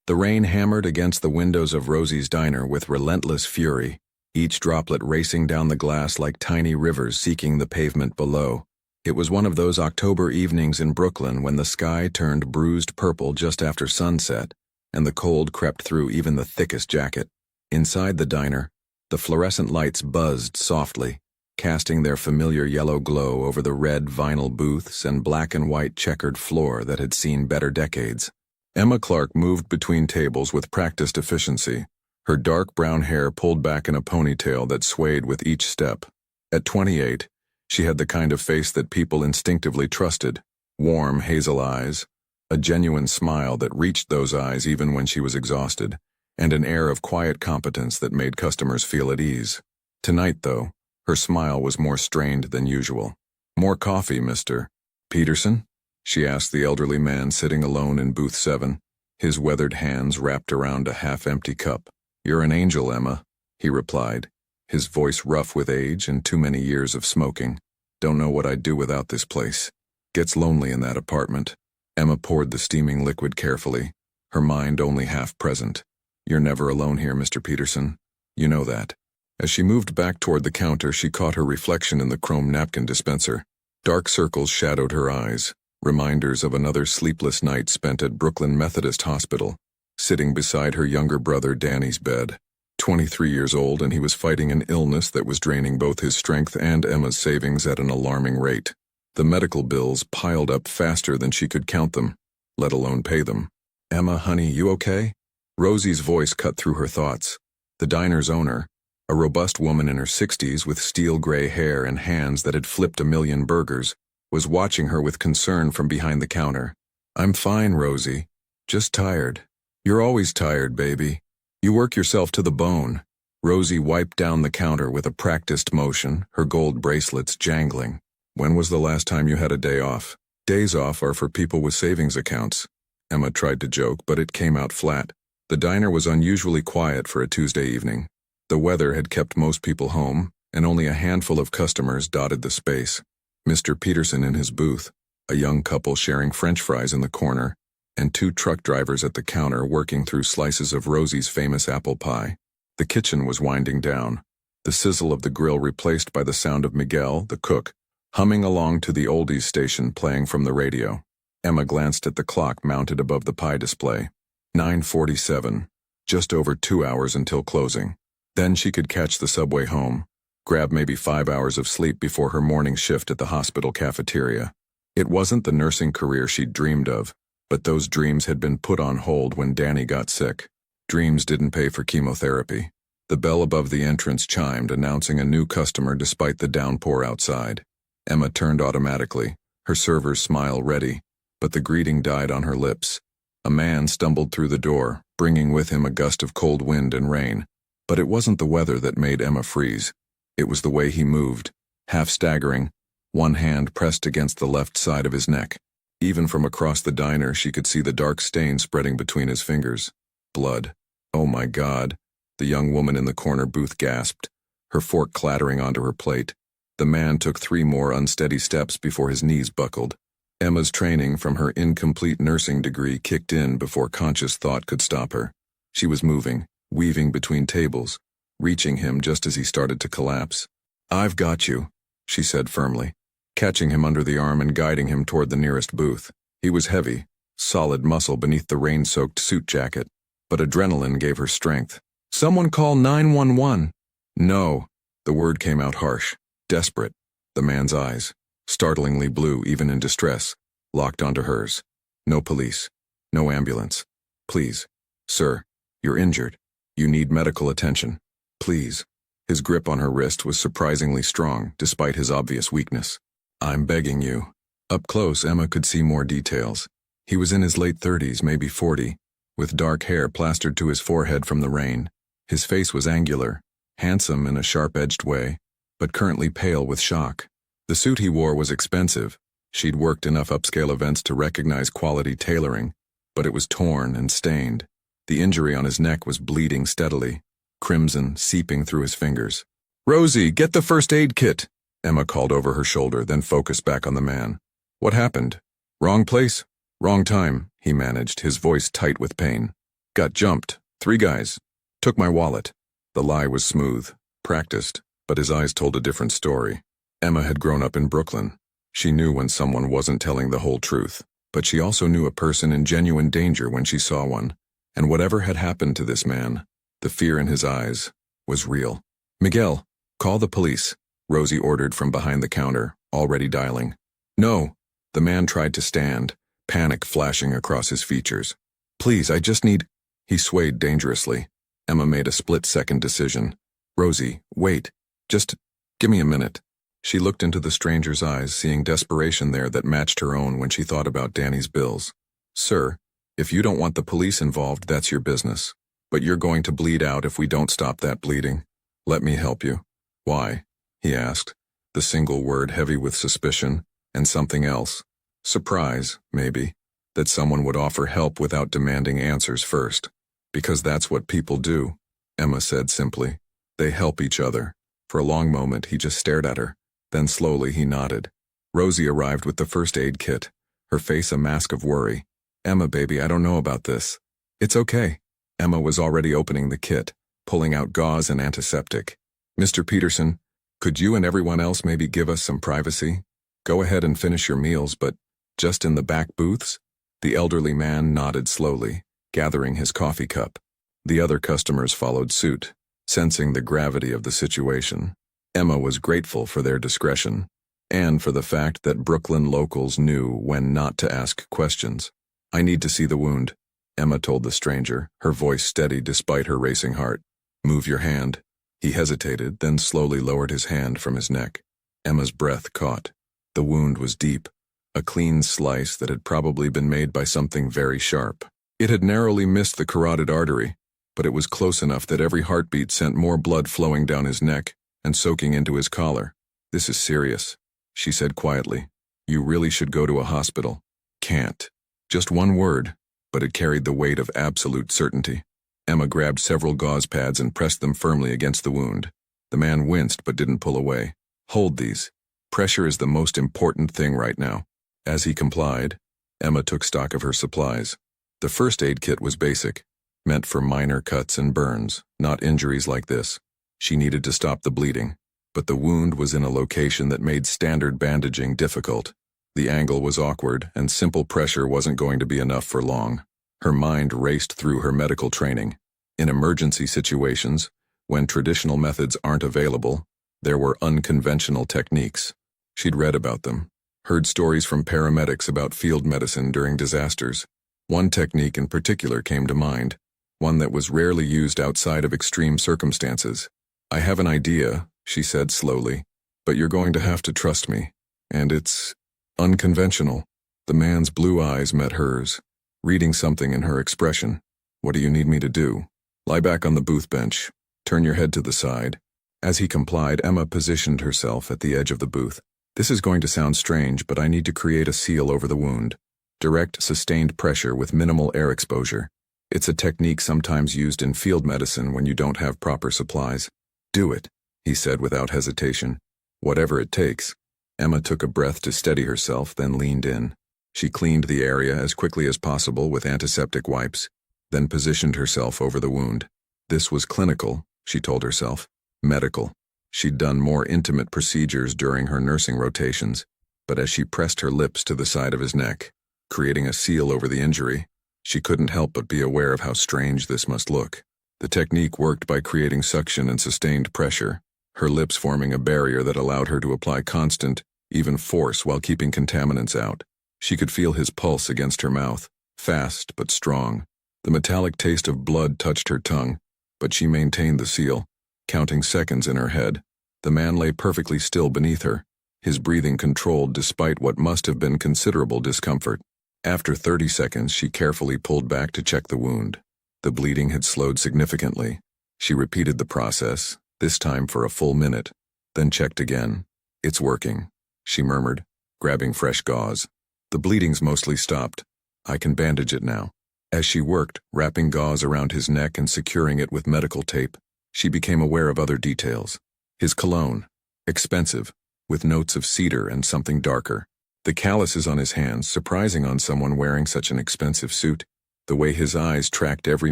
The rain hammered against the windows of Rosie's diner with relentless fury, each droplet racing down the glass like tiny rivers seeking the pavement below. It was one of those October evenings in Brooklyn when the sky turned bruised purple just after sunset, and the cold crept through even the thickest jacket. Inside the diner, the fluorescent lights buzzed softly, casting their familiar yellow glow over the red vinyl booths and black and white checkered floor that had seen better decades. Emma Clark moved between tables with practiced efficiency, her dark brown hair pulled back in a ponytail that swayed with each step. At 28, she had the kind of face that people instinctively trusted, warm hazel eyes, a genuine smile that reached those eyes even when she was exhausted, and an air of quiet competence that made customers feel at ease. Tonight, though, her smile was more strained than usual. "More coffee, Mr. Peterson?" she asked the elderly man sitting alone in booth 7, his weathered hands wrapped around a half-empty cup. "You're an angel, Emma," he replied, his voice rough with age and too many years of smoking. "Don't know what I'd do without this place. Gets lonely in that apartment." Emma poured the steaming liquid carefully, her mind only half present. "You're never alone here, Mr. Peterson. You know that." As she moved back toward the counter, she caught her reflection in the chrome napkin dispenser. Dark circles shadowed her eyes, reminders of another sleepless night spent at Brooklyn Methodist Hospital, sitting beside her younger brother Danny's bed. 23 years old, and he was fighting an illness that was draining both his strength and Emma's savings at an alarming rate. The medical bills piled up faster than she could count them, let alone pay them. "Emma, honey, you okay?" Rosie's voice cut through her thoughts. The diner's owner, a robust woman in her 60s with steel gray hair and hands that had flipped a million burgers, was watching her with concern from behind the counter. "I'm fine, Rosie. Just tired." "You're always tired, baby. You work yourself to the bone." Rosie wiped down the counter with a practiced motion, her gold bracelets jangling. "When was the last time you had a day off?" "Days off are for people with savings accounts." Emma tried to joke, but it came out flat. The diner was unusually quiet for a Tuesday evening. The weather had kept most people home, and only a handful of customers dotted the space. Mr. Peterson in his booth, a young couple sharing French fries in the corner, and 2 truck drivers at the counter working through slices of Rosie's famous apple pie. The kitchen was winding down, the sizzle of the grill replaced by the sound of Miguel, the cook, humming along to the oldies station playing from the radio. Emma glanced at the clock mounted above the pie display. 9:47, just over 2 hours until closing. Then she could catch the subway home, grab maybe 5 hours of sleep before her morning shift at the hospital cafeteria. It wasn't the nursing career she'd dreamed of, but those dreams had been put on hold when Danny got sick. Dreams didn't pay for chemotherapy. The bell above the entrance chimed, announcing a new customer despite the downpour outside. Emma turned automatically, her server's smile ready, but the greeting died on her lips. A man stumbled through the door, bringing with him a gust of cold wind and rain. But it wasn't the weather that made Emma freeze. It was the way he moved, half staggering, one hand pressed against the left side of his neck. Even from across the diner, she could see the dark stain spreading between his fingers. Blood. "Oh my God," the young woman in the corner booth gasped, her fork clattering onto her plate. The man took 3 more unsteady steps before his knees buckled. Emma's training from her incomplete nursing degree kicked in before conscious thought could stop her. She was moving, weaving between tables, reaching him just as he started to collapse. "I've got you," she said firmly, catching him under the arm and guiding him toward the nearest booth. He was heavy, solid muscle beneath the rain-soaked suit jacket, but adrenaline gave her strength. "Someone call 911. "No." The word came out harsh, desperate. The man's eyes, startlingly blue even in distress, locked onto hers. "No police. No ambulance. Please. Sir, you're injured. You need medical attention. Please." His grip on her wrist was surprisingly strong, despite his obvious weakness. "I'm begging you." Up close, Emma could see more details. He was in his late 30s, maybe 40, with dark hair plastered to his forehead from the rain. His face was angular, handsome in a sharp-edged way, but currently pale with shock. The suit he wore was expensive. She'd worked enough upscale events to recognize quality tailoring, but it was torn and stained. The injury on his neck was bleeding steadily, crimson seeping through his fingers. "Rosie, get the first aid kit," Emma called over her shoulder, then focused back on the man. "What happened?" "Wrong place, wrong time," he managed, his voice tight with pain. Got jumped. 3 guys. Took my wallet. The lie was smooth, practiced, but his eyes told a different story. Emma had grown up in Brooklyn. She knew when someone wasn't telling the whole truth, but she also knew a person in genuine danger when she saw one. And whatever had happened to this man, the fear in his eyes, was real. Miguel, call the police, Rosie ordered from behind the counter, already dialing. No, the man tried to stand, panic flashing across his features. Please, I just need... He swayed dangerously. Emma made a split-second decision. Rosie, wait. Just give me a minute. She looked into the stranger's eyes, seeing desperation there that matched her own when she thought about Danny's bills. Sir, if you don't want the police involved, that's your business. But you're going to bleed out if we don't stop that bleeding. Let me help you. Why? He asked, the single word heavy with suspicion, and something else. Surprise, maybe, that someone would offer help without demanding answers first. Because that's what people do, Emma said simply. They help each other. For a long moment, he just stared at her. Then slowly he nodded. Rosie arrived with the first aid kit, her face a mask of worry. Emma, baby, I don't know about this. It's okay. Emma was already opening the kit, pulling out gauze and antiseptic. Mr. Peterson, could you and everyone else maybe give us some privacy? Go ahead and finish your meals, but just in the back booths? The elderly man nodded slowly, gathering his coffee cup. The other customers followed suit, sensing the gravity of the situation. Emma was grateful for their discretion, and for the fact that Brooklyn locals knew when not to ask questions. I need to see the wound, Emma told the stranger, her voice steady despite her racing heart. Move your hand. He hesitated, then slowly lowered his hand from his neck. Emma's breath caught. The wound was deep, a clean slice that had probably been made by something very sharp. It had narrowly missed the carotid artery, but it was close enough that every heartbeat sent more blood flowing down his neck and soaking into his collar. This is serious, she said quietly. You really should go to a hospital. Can't. Just one word, but it carried the weight of absolute certainty. Emma grabbed several gauze pads and pressed them firmly against the wound. The man winced but didn't pull away. Hold these. Pressure is the most important thing right now. As he complied, Emma took stock of her supplies. The first aid kit was basic, meant for minor cuts and burns, not injuries like this. She needed to stop the bleeding, but the wound was in a location that made standard bandaging difficult. The angle was awkward, and simple pressure wasn't going to be enough for long. Her mind raced through her medical training. In emergency situations, when traditional methods aren't available, there were unconventional techniques. She'd read about them, heard stories from paramedics about field medicine during disasters. One technique in particular came to mind, one that was rarely used outside of extreme circumstances. I have an idea, she said slowly, but you're going to have to trust me. And it's unconventional. The man's blue eyes met hers, reading something in her expression. What do you need me to do? Lie back on the booth bench. Turn your head to the side. As he complied, Emma positioned herself at the edge of the booth. This is going to sound strange, but I need to create a seal over the wound. Direct, sustained pressure with minimal air exposure. It's a technique sometimes used in field medicine when you don't have proper supplies. Do it, he said without hesitation. Whatever it takes. Emma took a breath to steady herself, then leaned in. She cleaned the area as quickly as possible with antiseptic wipes, then positioned herself over the wound. This was clinical, she told herself. Medical. She'd done more intimate procedures during her nursing rotations, but as she pressed her lips to the side of his neck, creating a seal over the injury, she couldn't help but be aware of how strange this must look. The technique worked by creating suction and sustained pressure, her lips forming a barrier that allowed her to apply constant, even force while keeping contaminants out. She could feel his pulse against her mouth, fast but strong. The metallic taste of blood touched her tongue, but she maintained the seal, counting seconds in her head. The man lay perfectly still beneath her, his breathing controlled despite what must have been considerable discomfort. After 30 seconds, she carefully pulled back to check the wound. The bleeding had slowed significantly. She repeated the process, this time for a full minute, then checked again. It's working, she murmured, grabbing fresh gauze. The bleeding's mostly stopped. I can bandage it now. As she worked, wrapping gauze around his neck and securing it with medical tape, she became aware of other details. His cologne, expensive, with notes of cedar and something darker. The calluses on his hands, surprising on someone wearing such an expensive suit. the way his eyes tracked every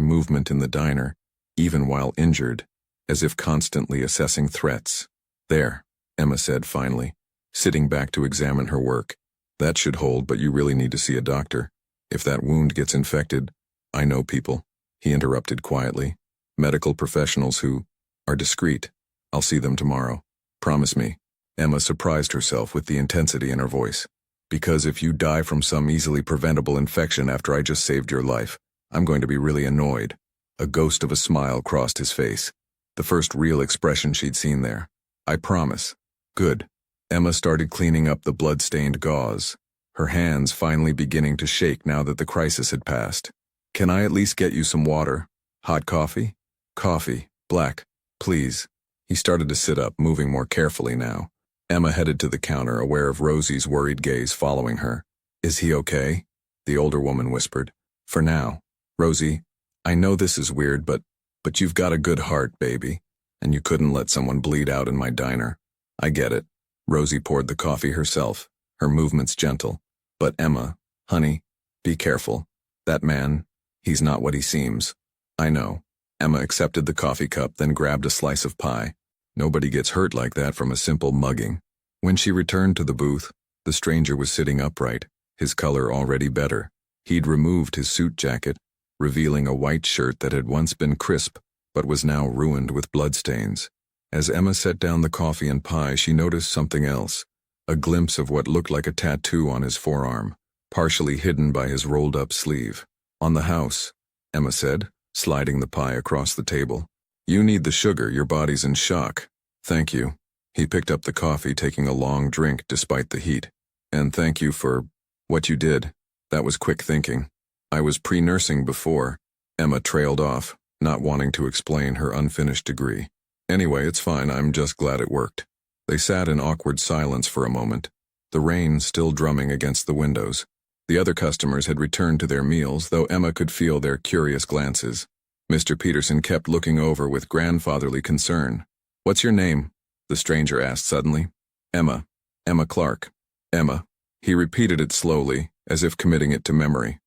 movement in the diner, even while injured, as if constantly assessing threats. "There," Emma said finally, sitting back to examine her work. "That should hold, but you really need to see a doctor. If that wound gets infected—" "I know people," he interrupted quietly. "Medical professionals who are discreet. I'll see them tomorrow. Promise me." Emma surprised herself with the intensity in her voice. "Because if you die from some easily preventable infection after I just saved your life, I'm going to be really annoyed." A ghost of a smile crossed his face, the first real expression she'd seen there. "I promise." "Good." Emma started cleaning up the blood-stained gauze, her hands finally beginning to shake now that the crisis had passed. "Can I at least get you some water? Hot coffee?" "Coffee, black, please." He started to sit up, moving more carefully now. Emma headed to the counter, aware of Rosie's worried gaze following her. "Is he okay?" the older woman whispered. "For now. Rosie, I know this is weird, but you've got a good heart, baby, and you couldn't let someone bleed out in my diner. I get it." Rosie poured the coffee herself, her movements gentle. "But Emma, honey, be careful. That man, he's not what he seems." "I know." Emma accepted the coffee cup, then grabbed a slice of pie. Nobody gets hurt like that from a simple mugging. When she returned to the booth, the stranger was sitting upright, his color already better. He'd removed his suit jacket, revealing a white shirt that had once been crisp, but was now ruined with bloodstains. As Emma set down the coffee and pie, she noticed something else, a glimpse of what looked like a tattoo on his forearm, partially hidden by his rolled-up sleeve. "On the house," Emma said, sliding the pie across the table. "You need the sugar, your body's in shock." "Thank you." He picked up the coffee, taking a long drink despite the heat. "And thank you for what you did. That was quick thinking. I was pre-nursing before." Emma trailed off, not wanting to explain her unfinished degree. "Anyway, it's fine, I'm just glad it worked." They sat in awkward silence for a moment, the rain still drumming against the windows. The other customers had returned to their meals, though Emma could feel their curious glances. Mr. Peterson kept looking over with grandfatherly concern. "What's your name?" the stranger asked suddenly. "Emma. Emma Clark." "Emma." He repeated it slowly, as if committing it to memory.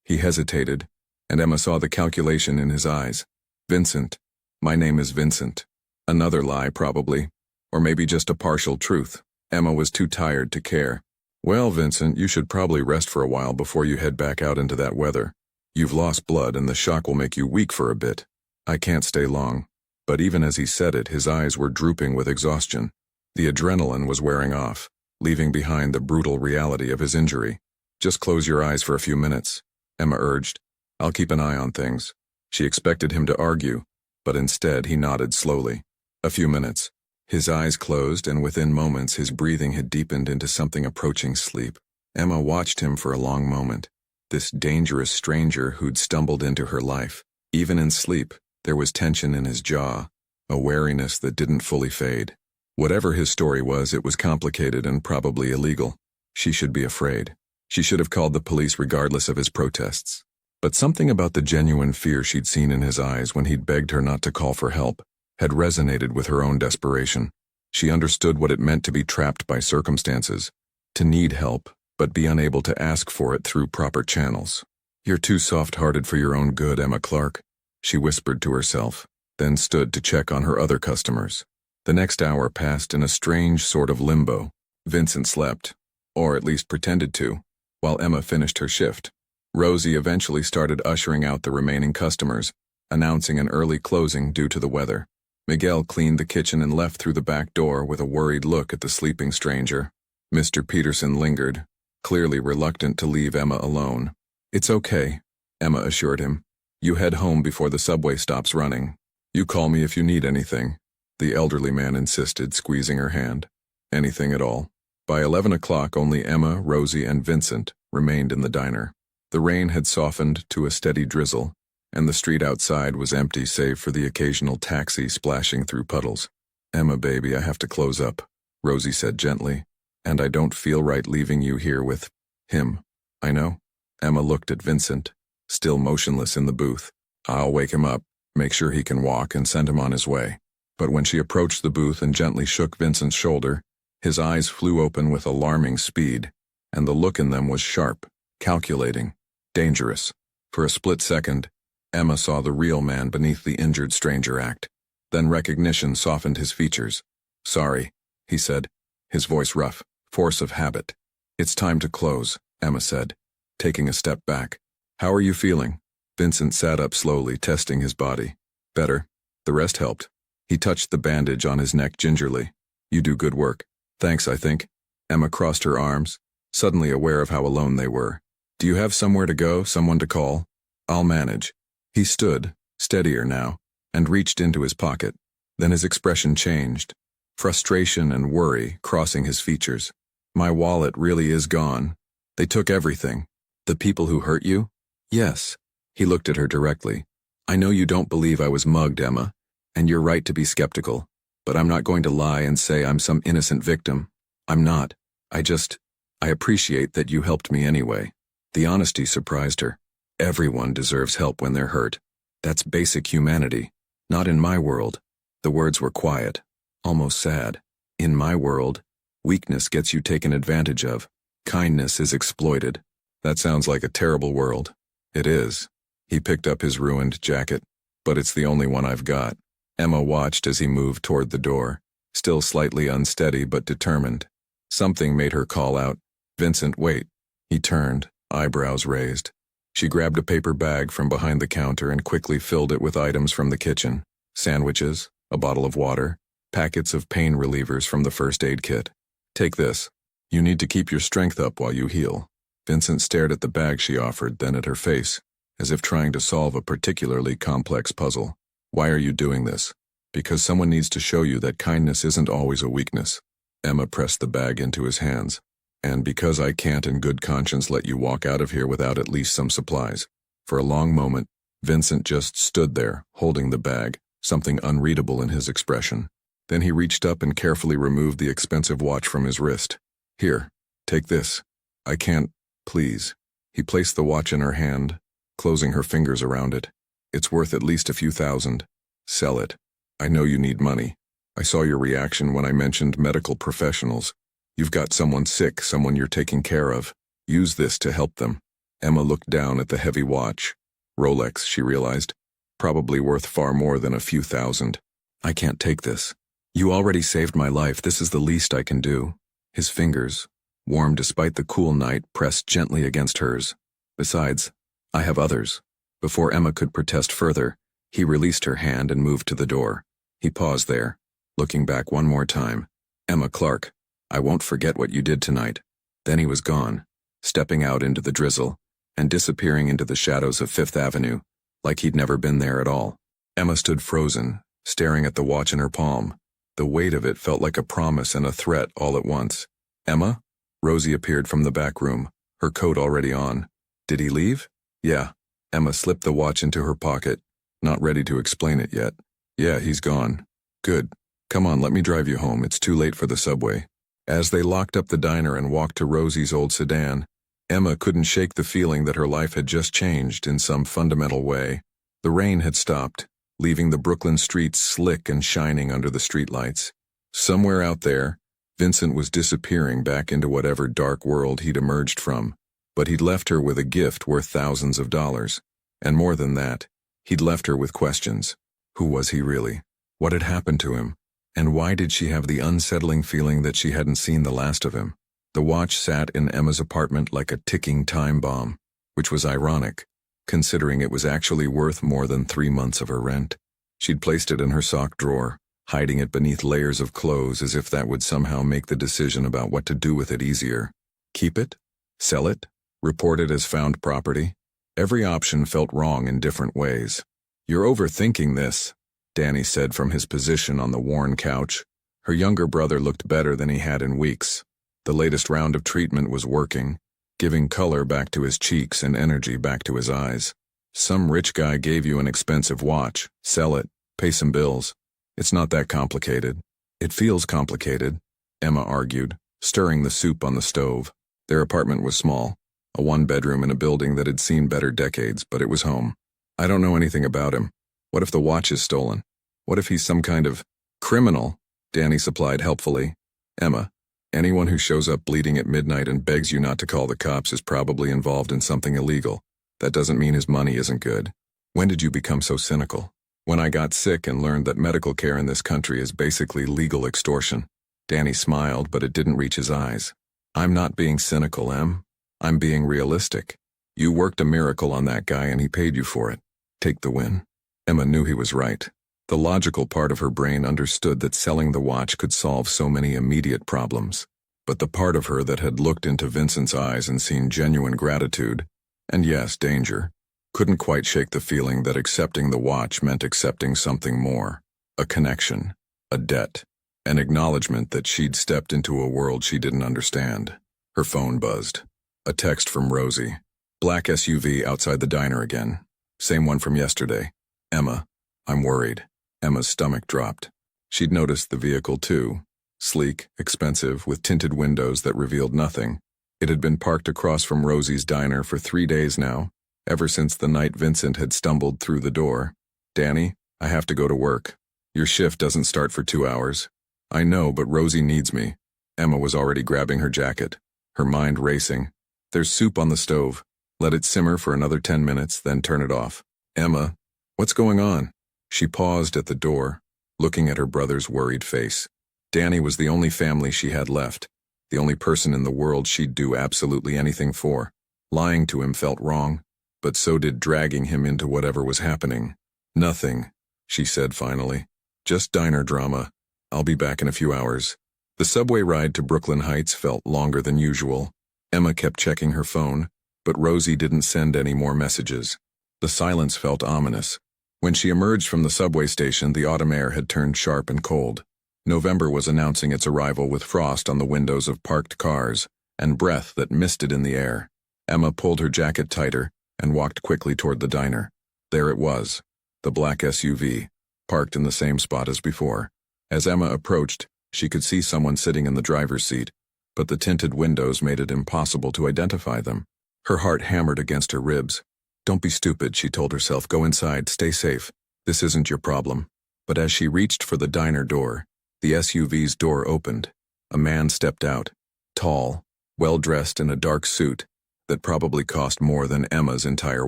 He hesitated, and Emma saw the calculation in his eyes. "Vincent. My name is Vincent." Another lie, probably. Or maybe just a partial truth. Emma was too tired to care. "Well, Vincent, you should probably rest for a while before you head back out into that weather. You've lost blood and the shock will make you weak for a bit." "I can't stay long." But even as he said it, his eyes were drooping with exhaustion. The adrenaline was wearing off, leaving behind the brutal reality of his injury. "Just close your eyes for a few minutes," Emma urged. "I'll keep an eye on things." She expected him to argue, but instead he nodded slowly. A few minutes. His eyes closed, and within moments his breathing had deepened into something approaching sleep. Emma watched him for a long moment. This dangerous stranger who'd stumbled into her life. Even in sleep, there was tension in his jaw, a wariness that didn't fully fade. Whatever his story was, it was complicated and probably illegal. She should be afraid. She should have called the police regardless of his protests. But something about the genuine fear she'd seen in his eyes when he'd begged her not to call for help had resonated with her own desperation. She understood what it meant to be trapped by circumstances, to need help, but be unable to ask for it through proper channels. "You're too soft-hearted for your own good, Emma Clark," she whispered to herself, then stood to check on her other customers. The next hour passed in a strange sort of limbo. Vincent slept, or at least pretended to, while Emma finished her shift. Rosie eventually started ushering out the remaining customers, announcing an early closing due to the weather. Miguel cleaned the kitchen and left through the back door with a worried look at the sleeping stranger. Mr. Peterson lingered, clearly reluctant to leave Emma alone. "It's okay," Emma assured him. "You head home before the subway stops running. You call me if you need anything," the elderly man insisted, squeezing her hand. "Anything at all." By 11 o'clock, only Emma, Rosie, and Vincent remained in the diner. The rain had softened to a steady drizzle, and the street outside was empty save for the occasional taxi splashing through puddles. "Emma, baby, I have to close up," Rosie said gently, "and I don't feel right leaving you here with him." "I know." Emma looked at Vincent, still motionless in the booth. "I'll wake him up, make sure he can walk, and send him on his way." But when she approached the booth and gently shook Vincent's shoulder, his eyes flew open with alarming speed, and the look in them was sharp, calculating, dangerous. For a split second, Emma saw the real man beneath the injured stranger act. Then recognition softened his features. "Sorry," he said, his voice rough, force of habit. "It's time to close," Emma said, taking a step back. "How are you feeling?" Vincent sat up slowly, testing his body. "Better." The rest helped. He touched the bandage on his neck gingerly. "You do good work." "Thanks, I think." Emma crossed her arms, suddenly aware of how alone they were. "Do you have somewhere to go, someone to call?" "I'll manage." He stood, steadier now, and reached into his pocket. Then his expression changed, frustration and worry crossing his features. "My wallet really is gone. They took everything." "The people who hurt you?" "Yes." He looked at her directly. "I know you don't believe I was mugged, Emma, and you're right to be skeptical, but I'm not going to lie and say I'm some innocent victim. I'm not. I appreciate that you helped me anyway." The honesty surprised her. Everyone deserves help when they're hurt. That's basic humanity. Not in my world. The words were quiet, almost sad. In my world, weakness gets you taken advantage of. Kindness is exploited. That sounds like a terrible world. It is. He picked up his ruined jacket. "But it's the only one I've got." Emma watched as he moved toward the door, still slightly unsteady but determined. Something made her call out, "Vincent, wait." He turned, eyebrows raised. She grabbed a paper bag from behind the counter and quickly filled it with items from the kitchen. Sandwiches, a bottle of water, packets of pain relievers from the first aid kit. "Take this. You need to keep your strength up while you heal." Vincent stared at the bag she offered, then at her face, as if trying to solve a particularly complex puzzle. "Why are you doing this?" "Because someone needs to show you that kindness isn't always a weakness." Emma pressed the bag into his hands. "And because I can't in good conscience let you walk out of here without at least some supplies." For a long moment, Vincent just stood there, holding the bag, something unreadable in his expression. Then he reached up and carefully removed the expensive watch from his wrist. "Here, take this." "I can't, please." He placed the watch in her hand, closing her fingers around it. "It's worth at least a few thousand. Sell it. I know you need money. I saw your reaction when I mentioned medical professionals. You've got someone sick, someone you're taking care of. Use this to help them." Emma looked down at the heavy watch. Rolex, she realized. Probably worth far more than a few thousand. "I can't take this. You already saved my life. This is the least I can do." His fingers, warm despite the cool night, pressed gently against hers. "Besides, I have others." Before Emma could protest further, he released her hand and moved to the door. He paused there, looking back one more time. "Emma Clark, I won't forget what you did tonight." Then he was gone, stepping out into the drizzle, and disappearing into the shadows of Fifth Avenue, like he'd never been there at all. Emma stood frozen, staring at the watch in her palm. The weight of it felt like a promise and a threat all at once. "Emma?" Rosie appeared from the back room, her coat already on. "Did he leave?" "Yeah." Emma slipped the watch into her pocket, not ready to explain it yet. "Yeah, he's gone." "Good. Come on, let me drive you home. It's too late for the subway." As they locked up the diner and walked to Rosie's old sedan, Emma couldn't shake the feeling that her life had just changed in some fundamental way. The rain had stopped, leaving the Brooklyn streets slick and shining under the streetlights. Somewhere out there, Vincent was disappearing back into whatever dark world he'd emerged from. But he'd left her with a gift worth thousands of dollars. And more than that, he'd left her with questions. Who was he really? What had happened to him? And why did she have the unsettling feeling that she hadn't seen the last of him? The watch sat in Emma's apartment like a ticking time bomb, which was ironic, considering it was actually worth more than 3 months of her rent. She'd placed it in her sock drawer, hiding it beneath layers of clothes as if that would somehow make the decision about what to do with it easier. Keep it? Sell it? Report it as found property? Every option felt wrong in different ways. "You're overthinking this," Danny said from his position on the worn couch. Her younger brother looked better than he had in weeks. The latest round of treatment was working, giving color back to his cheeks and energy back to his eyes. "Some rich guy gave you an expensive watch. Sell it. Pay some bills. It's not that complicated." "It feels complicated," Emma argued, stirring the soup on the stove. Their apartment was small, a 1-bedroom in a building that had seen better decades, but it was home. "I don't know anything about him. What if the watch is stolen? What if he's some kind of criminal?" Danny supplied helpfully. "Emma, anyone who shows up bleeding at midnight and begs you not to call the cops is probably involved in something illegal. That doesn't mean his money isn't good. When did you become so cynical? When I got sick and learned that medical care in this country is basically legal extortion. Danny smiled, but it didn't reach his eyes. I'm not being cynical, Em. I'm being realistic. You worked a miracle on that guy and he paid you for it. Take the win. Emma knew he was right. The logical part of her brain understood that selling the watch could solve so many immediate problems. But the part of her that had looked into Vincent's eyes and seen genuine gratitude, and yes, danger, couldn't quite shake the feeling that accepting the watch meant accepting something more. A connection, a debt, an acknowledgement that she'd stepped into a world she didn't understand. Her phone buzzed. A text from Rosie. Black SUV outside the diner again. Same one from yesterday. Emma, I'm worried. Emma's stomach dropped. She'd noticed the vehicle too. Sleek, expensive, with tinted windows that revealed nothing. It had been parked across from Rosie's diner for 3 days now, ever since the night Vincent had stumbled through the door. Danny, I have to go to work. Your shift doesn't start for 2 hours. I know, but Rosie needs me. Emma was already grabbing her jacket, her mind racing. There's soup on the stove. Let it simmer for another 10 minutes, then turn it off. Emma, what's going on? She paused at the door, looking at her brother's worried face. Danny was the only family she had left, the only person in the world she'd do absolutely anything for. Lying to him felt wrong, but so did dragging him into whatever was happening. Nothing, she said finally. Just diner drama. I'll be back in a few hours. The subway ride to Brooklyn Heights felt longer than usual. Emma kept checking her phone, but Rosie didn't send any more messages. The silence felt ominous. When she emerged from the subway station, the autumn air had turned sharp and cold. November was announcing its arrival with frost on the windows of parked cars and breath that misted in the air. Emma pulled her jacket tighter and walked quickly toward the diner. There it was, the black SUV, parked in the same spot as before. As Emma approached, she could see someone sitting in the driver's seat, but the tinted windows made it impossible to identify them. Her heart hammered against her ribs. Don't be stupid, she told herself. Go inside, stay safe. This isn't your problem. But as she reached for the diner door, the SUV's door opened. A man stepped out, tall, well-dressed in a dark suit that probably cost more than Emma's entire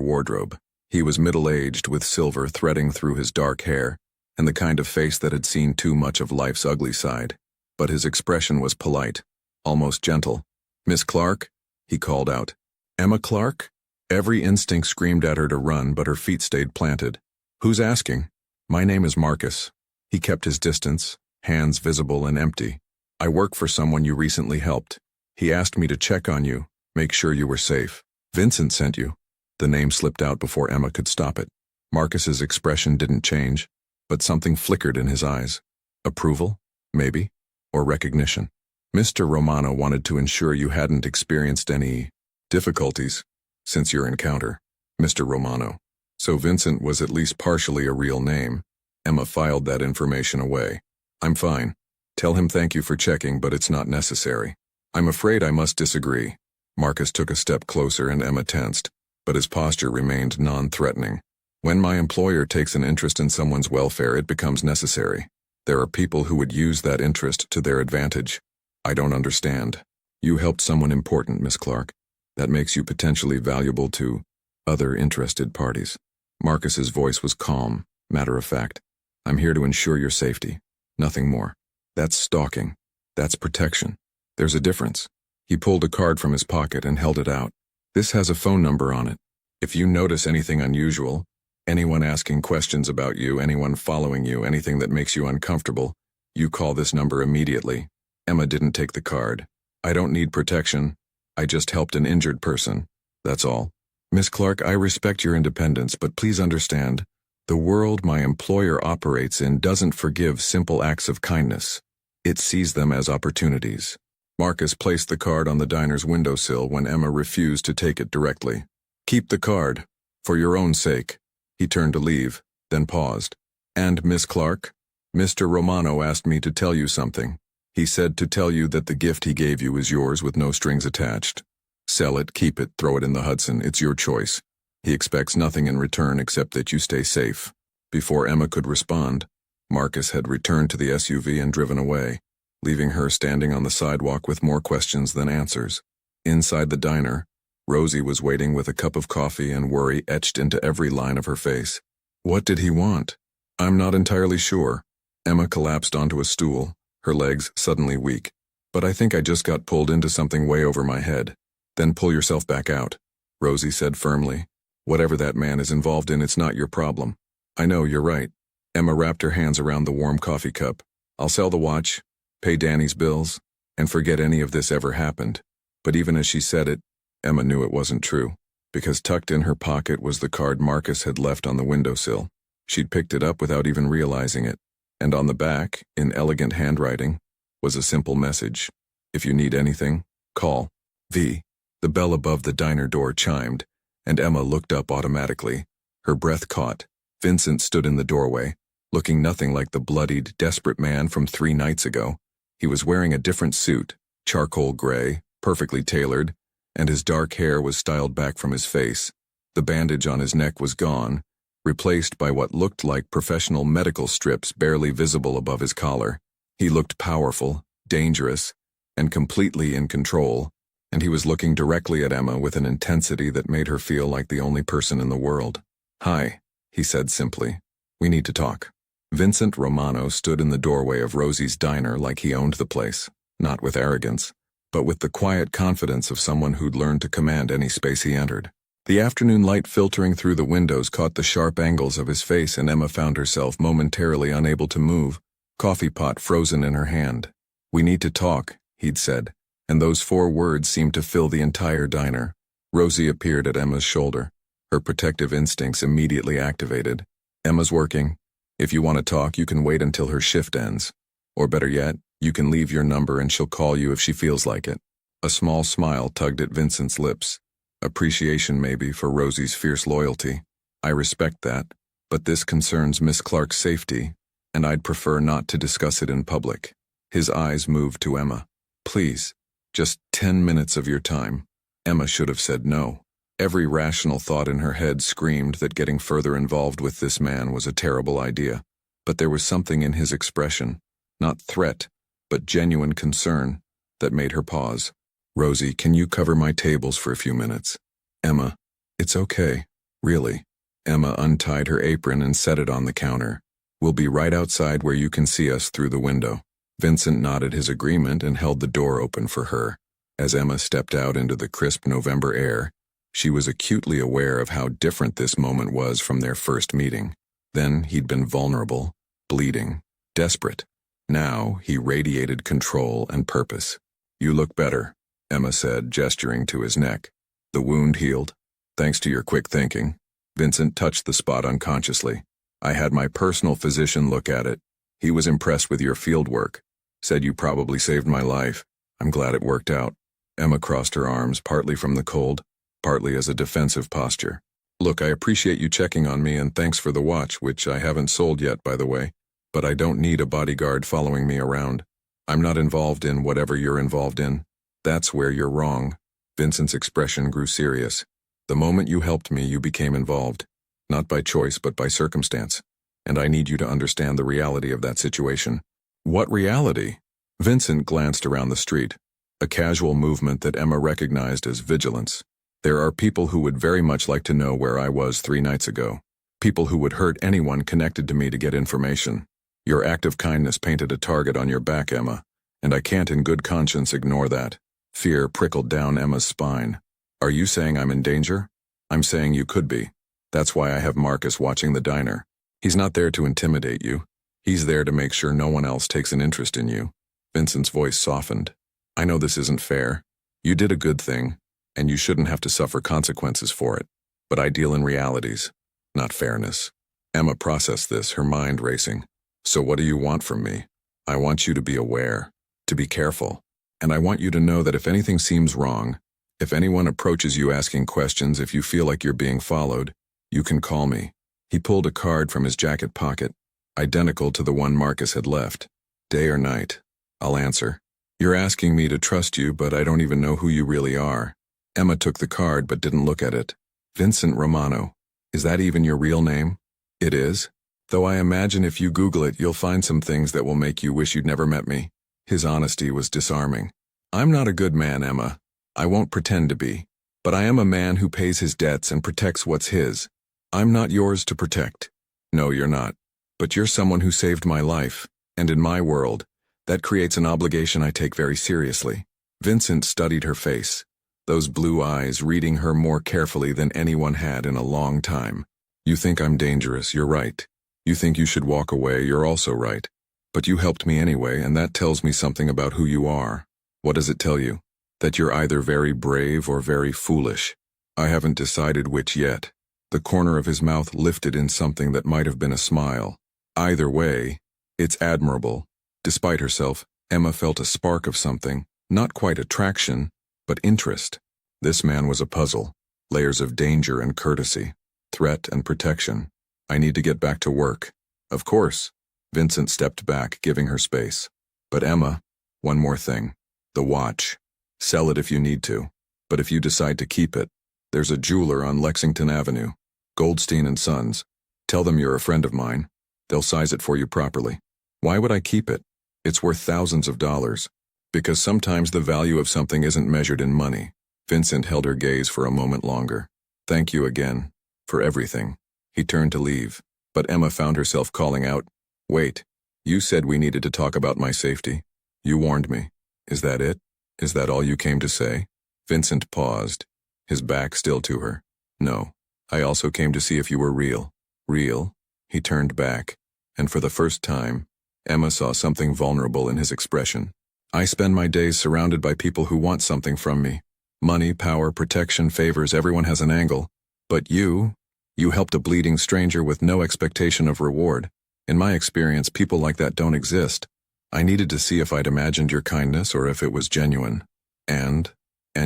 wardrobe. He was middle-aged with silver threading through his dark hair and the kind of face that had seen too much of life's ugly side. But his expression was polite, almost gentle. Miss Clark? He called out. Emma Clark? Every instinct screamed at her to run, but her feet stayed planted. Who's asking? My name is Marcus. He kept his distance, hands visible and empty. I work for someone you recently helped. He asked me to check on you, make sure you were safe. Vincent sent you. The name slipped out before Emma could stop it. Marcus's expression didn't change, but something flickered in his eyes. Approval, maybe, or recognition. Mr. Romano wanted to ensure you hadn't experienced any difficulties since your encounter. Mr. Romano. So Vincent was at least partially a real name. Emma filed that information away. I'm fine. Tell him thank you for checking, but it's not necessary. I'm afraid I must disagree. Marcus took a step closer and Emma tensed, but his posture remained non-threatening. When my employer takes an interest in someone's welfare, it becomes necessary. There are people who would use that interest to their advantage. I don't understand. You helped someone important, Miss Clark. That makes you potentially valuable to other interested parties. Marcus's voice was calm, matter of fact. I'm here to ensure your safety. Nothing more. That's stalking. That's protection. There's a difference. He pulled a card from his pocket and held it out. This has a phone number on it. If you notice anything unusual, anyone asking questions about you, anyone following you, anything that makes you uncomfortable, you call this number immediately. Emma didn't take the card. I don't need protection. I just helped an injured person. That's all. Miss Clark, I respect your independence, but please understand, the world my employer operates in doesn't forgive simple acts of kindness. It sees them as opportunities. Marcus placed the card on the diner's windowsill when Emma refused to take it directly. Keep the card, for your own sake. He turned to leave, then paused. And Miss Clark? Mr. Romano asked me to tell you something. He said to tell you that the gift he gave you is yours with no strings attached. Sell it, keep it, throw it in the Hudson, it's your choice. He expects nothing in return except that you stay safe. Before Emma could respond, Marcus had returned to the SUV and driven away, leaving her standing on the sidewalk with more questions than answers. Inside the diner, Rosie was waiting with a cup of coffee and worry etched into every line of her face. What did he want? I'm not entirely sure. Emma collapsed onto a stool, her legs suddenly weak. But I think I just got pulled into something way over my head. Then pull yourself back out, Rosie said firmly. Whatever that man is involved in, it's not your problem. I know, you're right. Emma wrapped her hands around the warm coffee cup. I'll sell the watch, pay Danny's bills, and forget any of this ever happened. But even as she said it, Emma knew it wasn't true, because tucked in her pocket was the card Marcus had left on the windowsill. She'd picked it up without even realizing it, and on the back, in elegant handwriting, was a simple message. If you need anything, call. V. The bell above the diner door chimed, and Emma looked up automatically. Her breath caught. Vincent stood in the doorway, looking nothing like the bloodied, desperate man from 3 nights ago. He was wearing a different suit, charcoal gray, perfectly tailored, and his dark hair was styled back from his face. The bandage on his neck was gone, replaced by what looked like professional medical strips barely visible above his collar. He looked powerful, dangerous, and completely in control, and he was looking directly at Emma with an intensity that made her feel like the only person in the world. Hi, he said simply. We need to talk. Vincent Romano stood in the doorway of Rosie's diner like he owned the place, not with arrogance, but with the quiet confidence of someone who'd learned to command any space he entered. The afternoon light filtering through the windows caught the sharp angles of his face, and Emma found herself momentarily unable to move, coffee pot frozen in her hand. We need to talk, he'd said, and those 4 words seemed to fill the entire diner. Rosie appeared at Emma's shoulder, her protective instincts immediately activated. Emma's working. If you want to talk, you can wait until her shift ends. Or better yet, you can leave your number and she'll call you if she feels like it. A small smile tugged at Vincent's lips. Appreciation maybe for Rosie's fierce loyalty. I respect that, but this concerns Miss Clark's safety, and I'd prefer not to discuss it in public. His eyes moved to Emma. Please, just 10 minutes of your time. Emma should have said no. Every rational thought in her head screamed that getting further involved with this man was a terrible idea. But there was something in his expression, not threat, but genuine concern, that made her pause. Rosie, can you cover my tables for a few minutes? Emma, it's okay, really. Emma untied her apron and set it on the counter. We'll be right outside where you can see us through the window. Vincent nodded his agreement and held the door open for her. As Emma stepped out into the crisp November air, she was acutely aware of how different this moment was from their first meeting. Then he'd been vulnerable, bleeding, desperate. Now he radiated control and purpose. You look better, Emma said, gesturing to his neck. The wound healed, thanks to your quick thinking. Vincent touched the spot unconsciously. I had my personal physician look at it. He was impressed with your field work. Said you probably saved my life. I'm glad it worked out. Emma crossed her arms, partly from the cold, partly as a defensive posture. Look, I appreciate you checking on me, and thanks for the watch, which I haven't sold yet, by the way. But I don't need a bodyguard following me around. I'm not involved in whatever you're involved in. That's where you're wrong. Vincent's expression grew serious. The moment you helped me, you became involved. Not by choice, but by circumstance. And I need you to understand the reality of that situation. What reality? Vincent glanced around the street, a casual movement that Emma recognized as vigilance. There are people who would very much like to know where I was 3 nights ago. People who would hurt anyone connected to me to get information. Your act of kindness painted a target on your back, Emma, and I can't in good conscience ignore that. Fear prickled down Emma's spine. Are you saying I'm in danger? I'm saying you could be. That's why I have Marcus watching the diner. He's not there to intimidate you. He's there to make sure no one else takes an interest in you. Vincent's voice softened. I know this isn't fair. You did a good thing, and you shouldn't have to suffer consequences for it. But I deal in realities, not fairness. Emma processed this, her mind racing. So what do you want from me? I want you to be aware, to be careful. And I want you to know that if anything seems wrong, if anyone approaches you asking questions, if you feel like you're being followed, you can call me. He pulled a card from his jacket pocket, identical to the one Marcus had left. Day or night, I'll answer. You're asking me to trust you, but I don't even know who you really are. Emma took the card but didn't look at it. Vincent Romano. Is that even your real name? It is. Though I imagine if you Google it, you'll find some things that will make you wish you'd never met me. His honesty was disarming. I'm not a good man, Emma. I won't pretend to be. But I am a man who pays his debts and protects what's his. I'm not yours to protect. No, you're not. But you're someone who saved my life, and in my world, that creates an obligation I take very seriously. Vincent studied her face, those blue eyes reading her more carefully than anyone had in a long time. You think I'm dangerous, you're right. You think you should walk away, you're also right. But you helped me anyway, and that tells me something about who you are. What does it tell you? That you're either very brave or very foolish. I haven't decided which yet. The corner of his mouth lifted in something that might have been a smile. Either way, it's admirable. Despite herself, Emma felt a spark of something, not quite attraction, but interest. This man was a puzzle. Layers of danger and courtesy, threat and protection. I need to get back to work. Of course. Vincent stepped back, giving her space. But Emma, one more thing. The watch. Sell it if you need to. But if you decide to keep it, there's a jeweler on Lexington Avenue. Goldstein and Sons. Tell them you're a friend of mine. They'll size it for you properly. Why would I keep it? It's worth thousands of dollars. Because sometimes the value of something isn't measured in money. Vincent held her gaze for a moment longer. Thank you again. For everything. He turned to leave. But Emma found herself calling out, Wait, you said we needed to talk about my safety. You warned me. Is that it? Is that all you came to say? Vincent paused, his back still to her. No, I also came to see if you were real. Real? He turned back, and for the first time, Emma saw something vulnerable in his expression. I spend my days surrounded by people who want something from me. Money, power, protection, favors, everyone has an angle. But you helped a bleeding stranger with no expectation of reward. In my experience, people like that don't exist. I needed to see if I'd imagined your kindness or if it was genuine. And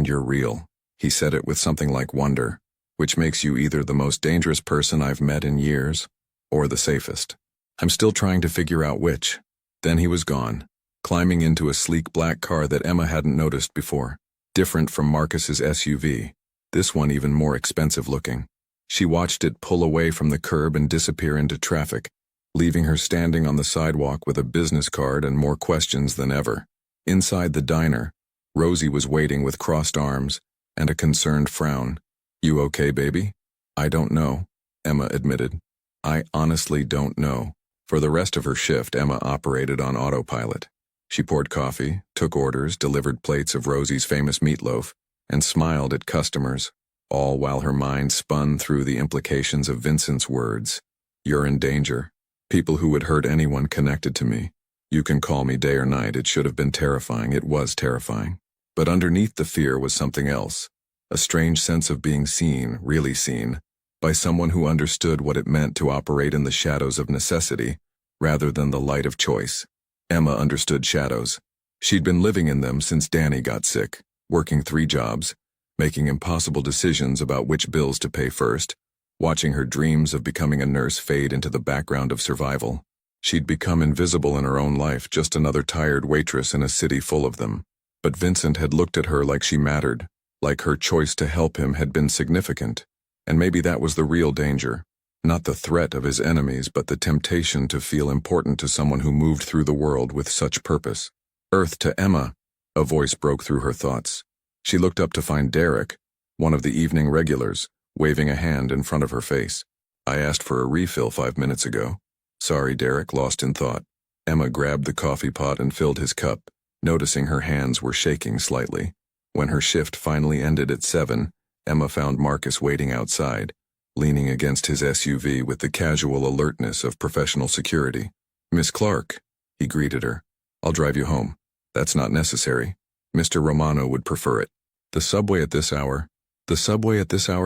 you're real. He said it with something like wonder, which makes you either the most dangerous person I've met in years, or the safest. I'm still trying to figure out which. Then he was gone, climbing into a sleek black car that Emma hadn't noticed before, different from Marcus's SUV, this one even more expensive looking. She watched it pull away from the curb and disappear into traffic, leaving her standing on the sidewalk with a business card and more questions than ever. Inside the diner, Rosie was waiting with crossed arms and a concerned frown. You okay, baby? I don't know, Emma admitted. I honestly don't know. For the rest of her shift, Emma operated on autopilot. She poured coffee, took orders, delivered plates of Rosie's famous meatloaf, and smiled at customers, all while her mind spun through the implications of Vincent's words. You're in danger. People who would hurt anyone connected to me. You can call me day or night. It should have been terrifying. It was terrifying. But underneath the fear was something else. A strange sense of being seen, really seen, by someone who understood what it meant to operate in the shadows of necessity, rather than the light of choice. Emma understood shadows. She'd been living in them since Danny got sick, working 3 jobs, making impossible decisions about which bills to pay first, watching her dreams of becoming a nurse fade into the background of survival. She'd become invisible in her own life, just another tired waitress in a city full of them. But Vincent had looked at her like she mattered, like her choice to help him had been significant. And maybe that was the real danger. Not the threat of his enemies, but the temptation to feel important to someone who moved through the world with such purpose. Earth to Emma, a voice broke through her thoughts. She looked up to find Derek, one of the evening regulars, waving a hand in front of her face. I asked for a refill 5 minutes ago. Sorry, Derek, lost in thought. Emma grabbed the coffee pot and filled his cup, noticing her hands were shaking slightly. When her shift finally ended at 7, Emma found Marcus waiting outside, leaning against his SUV with the casual alertness of professional security. Miss Clark, he greeted her. I'll drive you home. That's not necessary. Mr. Romano would prefer it. The subway at this hour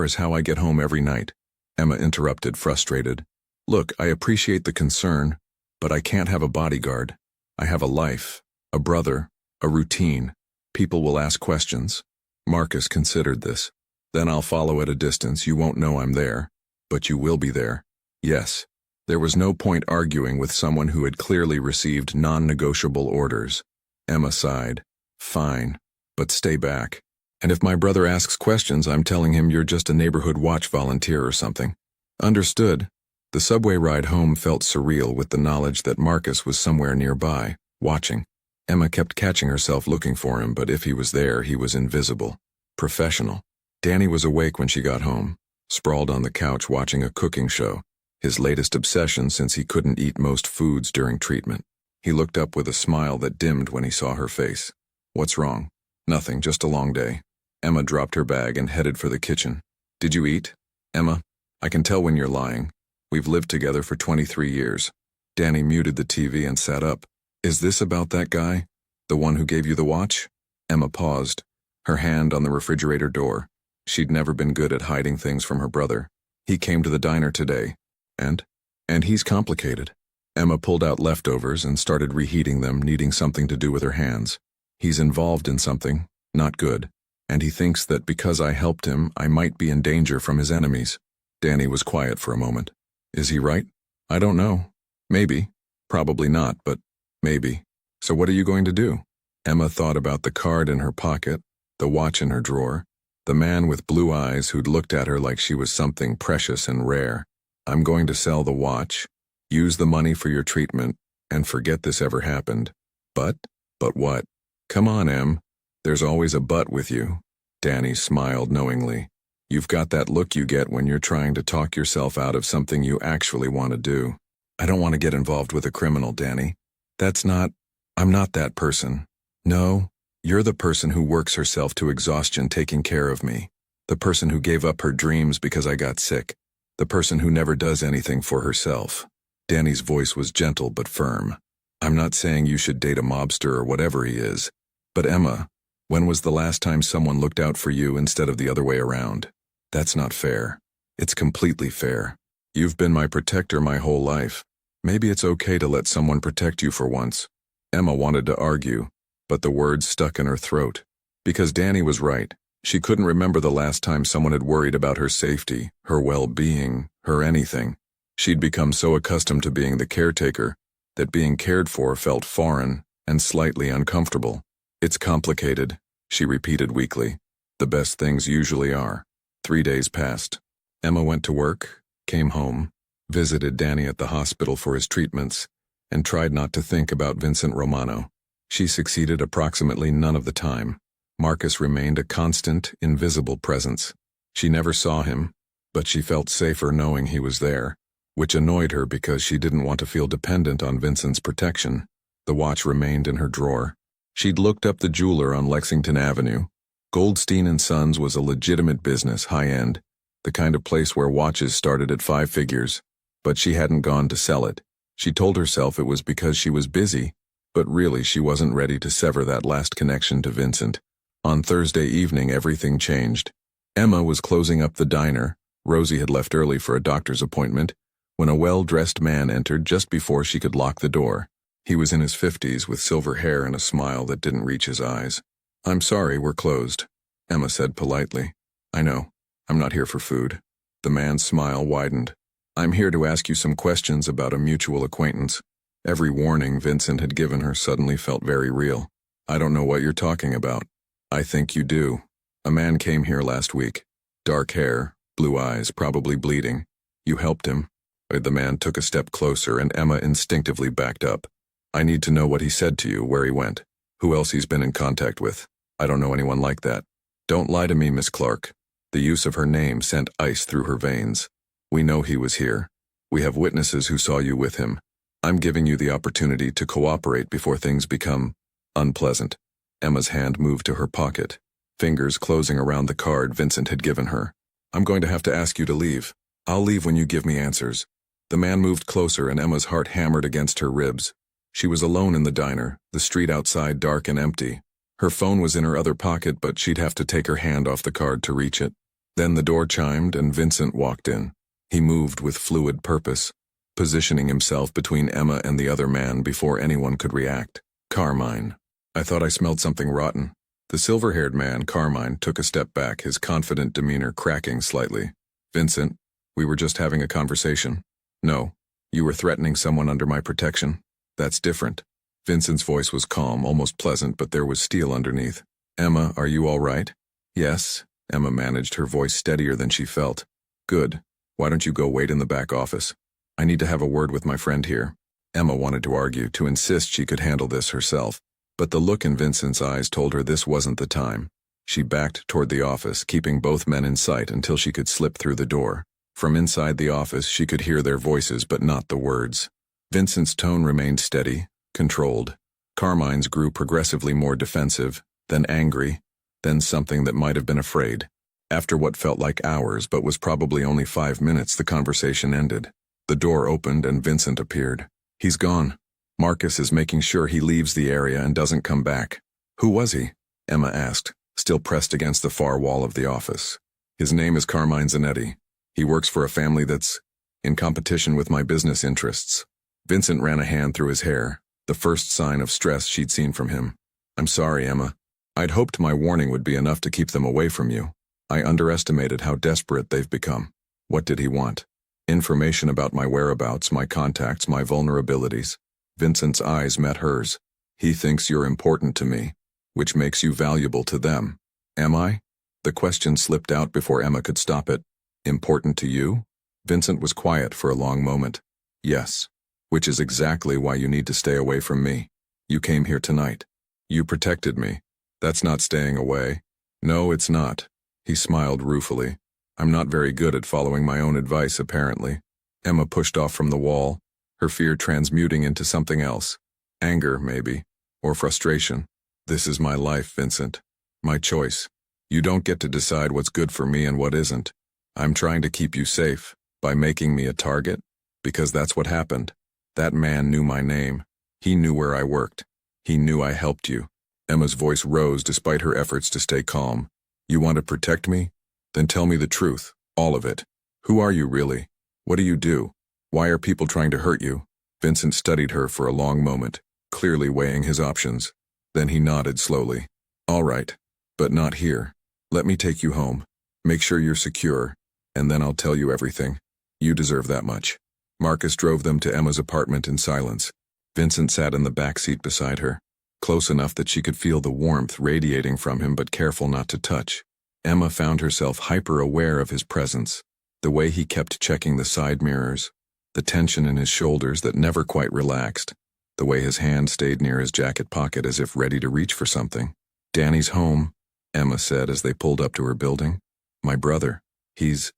is how I get home every night. Emma interrupted, frustrated. Look, I appreciate the concern, but I can't have a bodyguard. I have a life, a brother, a routine. People will ask questions. Marcus considered this. Then I'll follow at a distance. You won't know I'm there, but you will be there. Yes. There was no point arguing with someone who had clearly received non-negotiable orders. Emma sighed. Fine, but stay back. And if my brother asks questions, I'm telling him you're just a neighborhood watch volunteer or something. Understood. The subway ride home felt surreal with the knowledge that Marcus was somewhere nearby, watching. Emma kept catching herself looking for him, but if he was there, he was invisible. Professional. Danny was awake when she got home, sprawled on the couch watching a cooking show, his latest obsession since he couldn't eat most foods during treatment. He looked up with a smile that dimmed when he saw her face. "What's wrong?" "Nothing, just a long day." Emma dropped her bag and headed for the kitchen. "Did you eat?" "Emma, I can tell when you're lying. We've lived together for 23 years. Danny muted the TV and sat up. "Is this about that guy? The one who gave you the watch?" Emma paused, her hand on the refrigerator door. She'd never been good at hiding things from her brother. "He came to the diner today. And he's complicated." Emma pulled out leftovers and started reheating them, needing something to do with her hands. "He's involved in something, not good, and he thinks that because I helped him, I might be in danger from his enemies." Danny was quiet for a moment. "Is he right?" "I don't know. Maybe. Probably not, but maybe. So what are you going to do?" Emma thought about the card in her pocket, the watch in her drawer, the man with blue eyes who'd looked at her like she was something precious and rare. "I'm going to sell the watch, use the money for your treatment, and forget this ever happened." But what? "Come on, Em. There's always a but with you." Danny smiled knowingly. "You've got that look you get when you're trying to talk yourself out of something you actually want to do." "I don't want to get involved with a criminal, Danny. I'm not that person. No, you're the person who works herself to exhaustion taking care of me. The person who gave up her dreams because I got sick. The person who never does anything for herself." Danny's voice was gentle but firm. "I'm not saying you should date a mobster or whatever he is. But Emma, when was the last time someone looked out for you instead of the other way around? That's not fair. It's completely fair. You've been my protector my whole life. Maybe it's okay to let someone protect you for once." Emma wanted to argue, but the words stuck in her throat. Because Danny was right. She couldn't remember the last time someone had worried about her safety, her well-being, her anything. She'd become so accustomed to being the caretaker that being cared for felt foreign and slightly uncomfortable. "It's complicated," she repeated weakly. "The best things usually are." 3 days passed. Emma went to work, came home, visited Danny at the hospital for his treatments, and tried not to think about Vincent Romano. She succeeded approximately none of the time. Marcus remained a constant, invisible presence. She never saw him, but she felt safer knowing he was there, which annoyed her because she didn't want to feel dependent on Vincent's protection. The watch remained in her drawer. She'd looked up the jeweler on Lexington Avenue. Goldstein & Sons was a legitimate business, high-end, the kind of place where watches started at 5 figures. But she hadn't gone to sell it. She told herself it was because she was busy, but really she wasn't ready to sever that last connection to Vincent. On Thursday evening, everything changed. Emma was closing up the diner. Rosie had left early for a doctor's appointment, when a well-dressed man entered just before she could lock the door. He was in his 50s with silver hair and a smile that didn't reach his eyes. "I'm sorry, we're closed," Emma said politely. "I know. I'm not here for food." The man's smile widened. "I'm here to ask you some questions about a mutual acquaintance." Every warning Vincent had given her suddenly felt very real. "I don't know what you're talking about." "I think you do. A man came here last week. Dark hair, blue eyes, probably bleeding. You helped him." The man took a step closer and Emma instinctively backed up. "I need to know what he said to you, where he went, who else he's been in contact with. I don't know anyone like that." "Don't lie to me, Miss Clark." The use of her name sent ice through her veins. "We know he was here. We have witnesses who saw you with him. I'm giving you the opportunity to cooperate before things become unpleasant." Emma's hand moved to her pocket, fingers closing around the card Vincent had given her. "I'm going to have to ask you to leave. I'll leave when you give me answers." The man moved closer and Emma's heart hammered against her ribs. She was alone in the diner, the street outside dark and empty. Her phone was in her other pocket, but she'd have to take her hand off the card to reach it. Then the door chimed and Vincent walked in. He moved with fluid purpose, positioning himself between Emma and the other man before anyone could react. "Carmine. I thought I smelled something rotten." The silver-haired man, Carmine, took a step back, his confident demeanor cracking slightly. "Vincent, we were just having a conversation." "No, you were threatening someone under my protection. That's different." Vincent's voice was calm, almost pleasant, but there was steel underneath. "Emma, are you all right?" "Yes," Emma managed, her voice steadier than she felt. "Good. Why don't you go wait in the back office? I need to have a word with my friend here." Emma wanted to argue, to insist she could handle this herself, but the look in Vincent's eyes told her this wasn't the time. She backed toward the office, keeping both men in sight until she could slip through the door. From inside the office, she could hear their voices but not the words. Vincent's tone remained steady, controlled. Carmine's grew progressively more defensive, then angry, then something that might have been afraid. After what felt like hours but was probably only 5 minutes, the conversation ended. The door opened and Vincent appeared. He's gone. Marcus is making sure he leaves the area and doesn't come back. Who was he? Emma asked, still pressed against the far wall of the office. His name is Carmine Zanetti. He works for a family that's in competition with my business interests. Vincent ran a hand through his hair, the first sign of stress she'd seen from him. I'm sorry, Emma. I'd hoped my warning would be enough to keep them away from you. I underestimated how desperate they've become. What did he want? Information about my whereabouts, my contacts, my vulnerabilities. Vincent's eyes met hers. He thinks you're important to me, which makes you valuable to them. Am I? The question slipped out before Emma could stop it. Important to you? Vincent was quiet for a long moment. Yes. Which is exactly why you need to stay away from me. You came here tonight. You protected me. That's not staying away. No, it's not. He smiled ruefully. I'm not very good at following my own advice, apparently. Emma pushed off from the wall, her fear transmuting into something else. Anger, maybe. Or frustration. This is my life, Vincent. My choice. You don't get to decide what's good for me and what isn't. I'm trying to keep you safe by making me a target, because that's what happened. That man knew my name. He knew where I worked. He knew I helped you. Emma's voice rose despite her efforts to stay calm. You want to protect me? Then tell me the truth, all of it. Who are you really? What do you do? Why are people trying to hurt you? Vincent studied her for a long moment, clearly weighing his options. Then he nodded slowly. All right, but not here. Let me take you home. Make sure you're secure, and then I'll tell you everything. You deserve that much. Marcus drove them to Emma's apartment in silence. Vincent sat in the back seat beside her, close enough that she could feel the warmth radiating from him but careful not to touch. Emma found herself hyper-aware of his presence, the way he kept checking the side mirrors, the tension in his shoulders that never quite relaxed, the way his hand stayed near his jacket pocket as if ready to reach for something. Danny's home, Emma said as they pulled up to her building. My brother, he's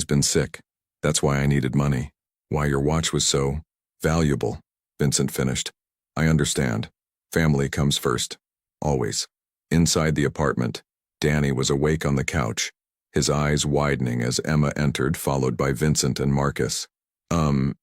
been sick. That's why I needed money. Why your watch was so valuable, Vincent finished. I understand. Family comes first. Always. Inside the apartment, Danny was awake on the couch, his eyes widening as Emma entered, followed by Vincent and Marcus. Em?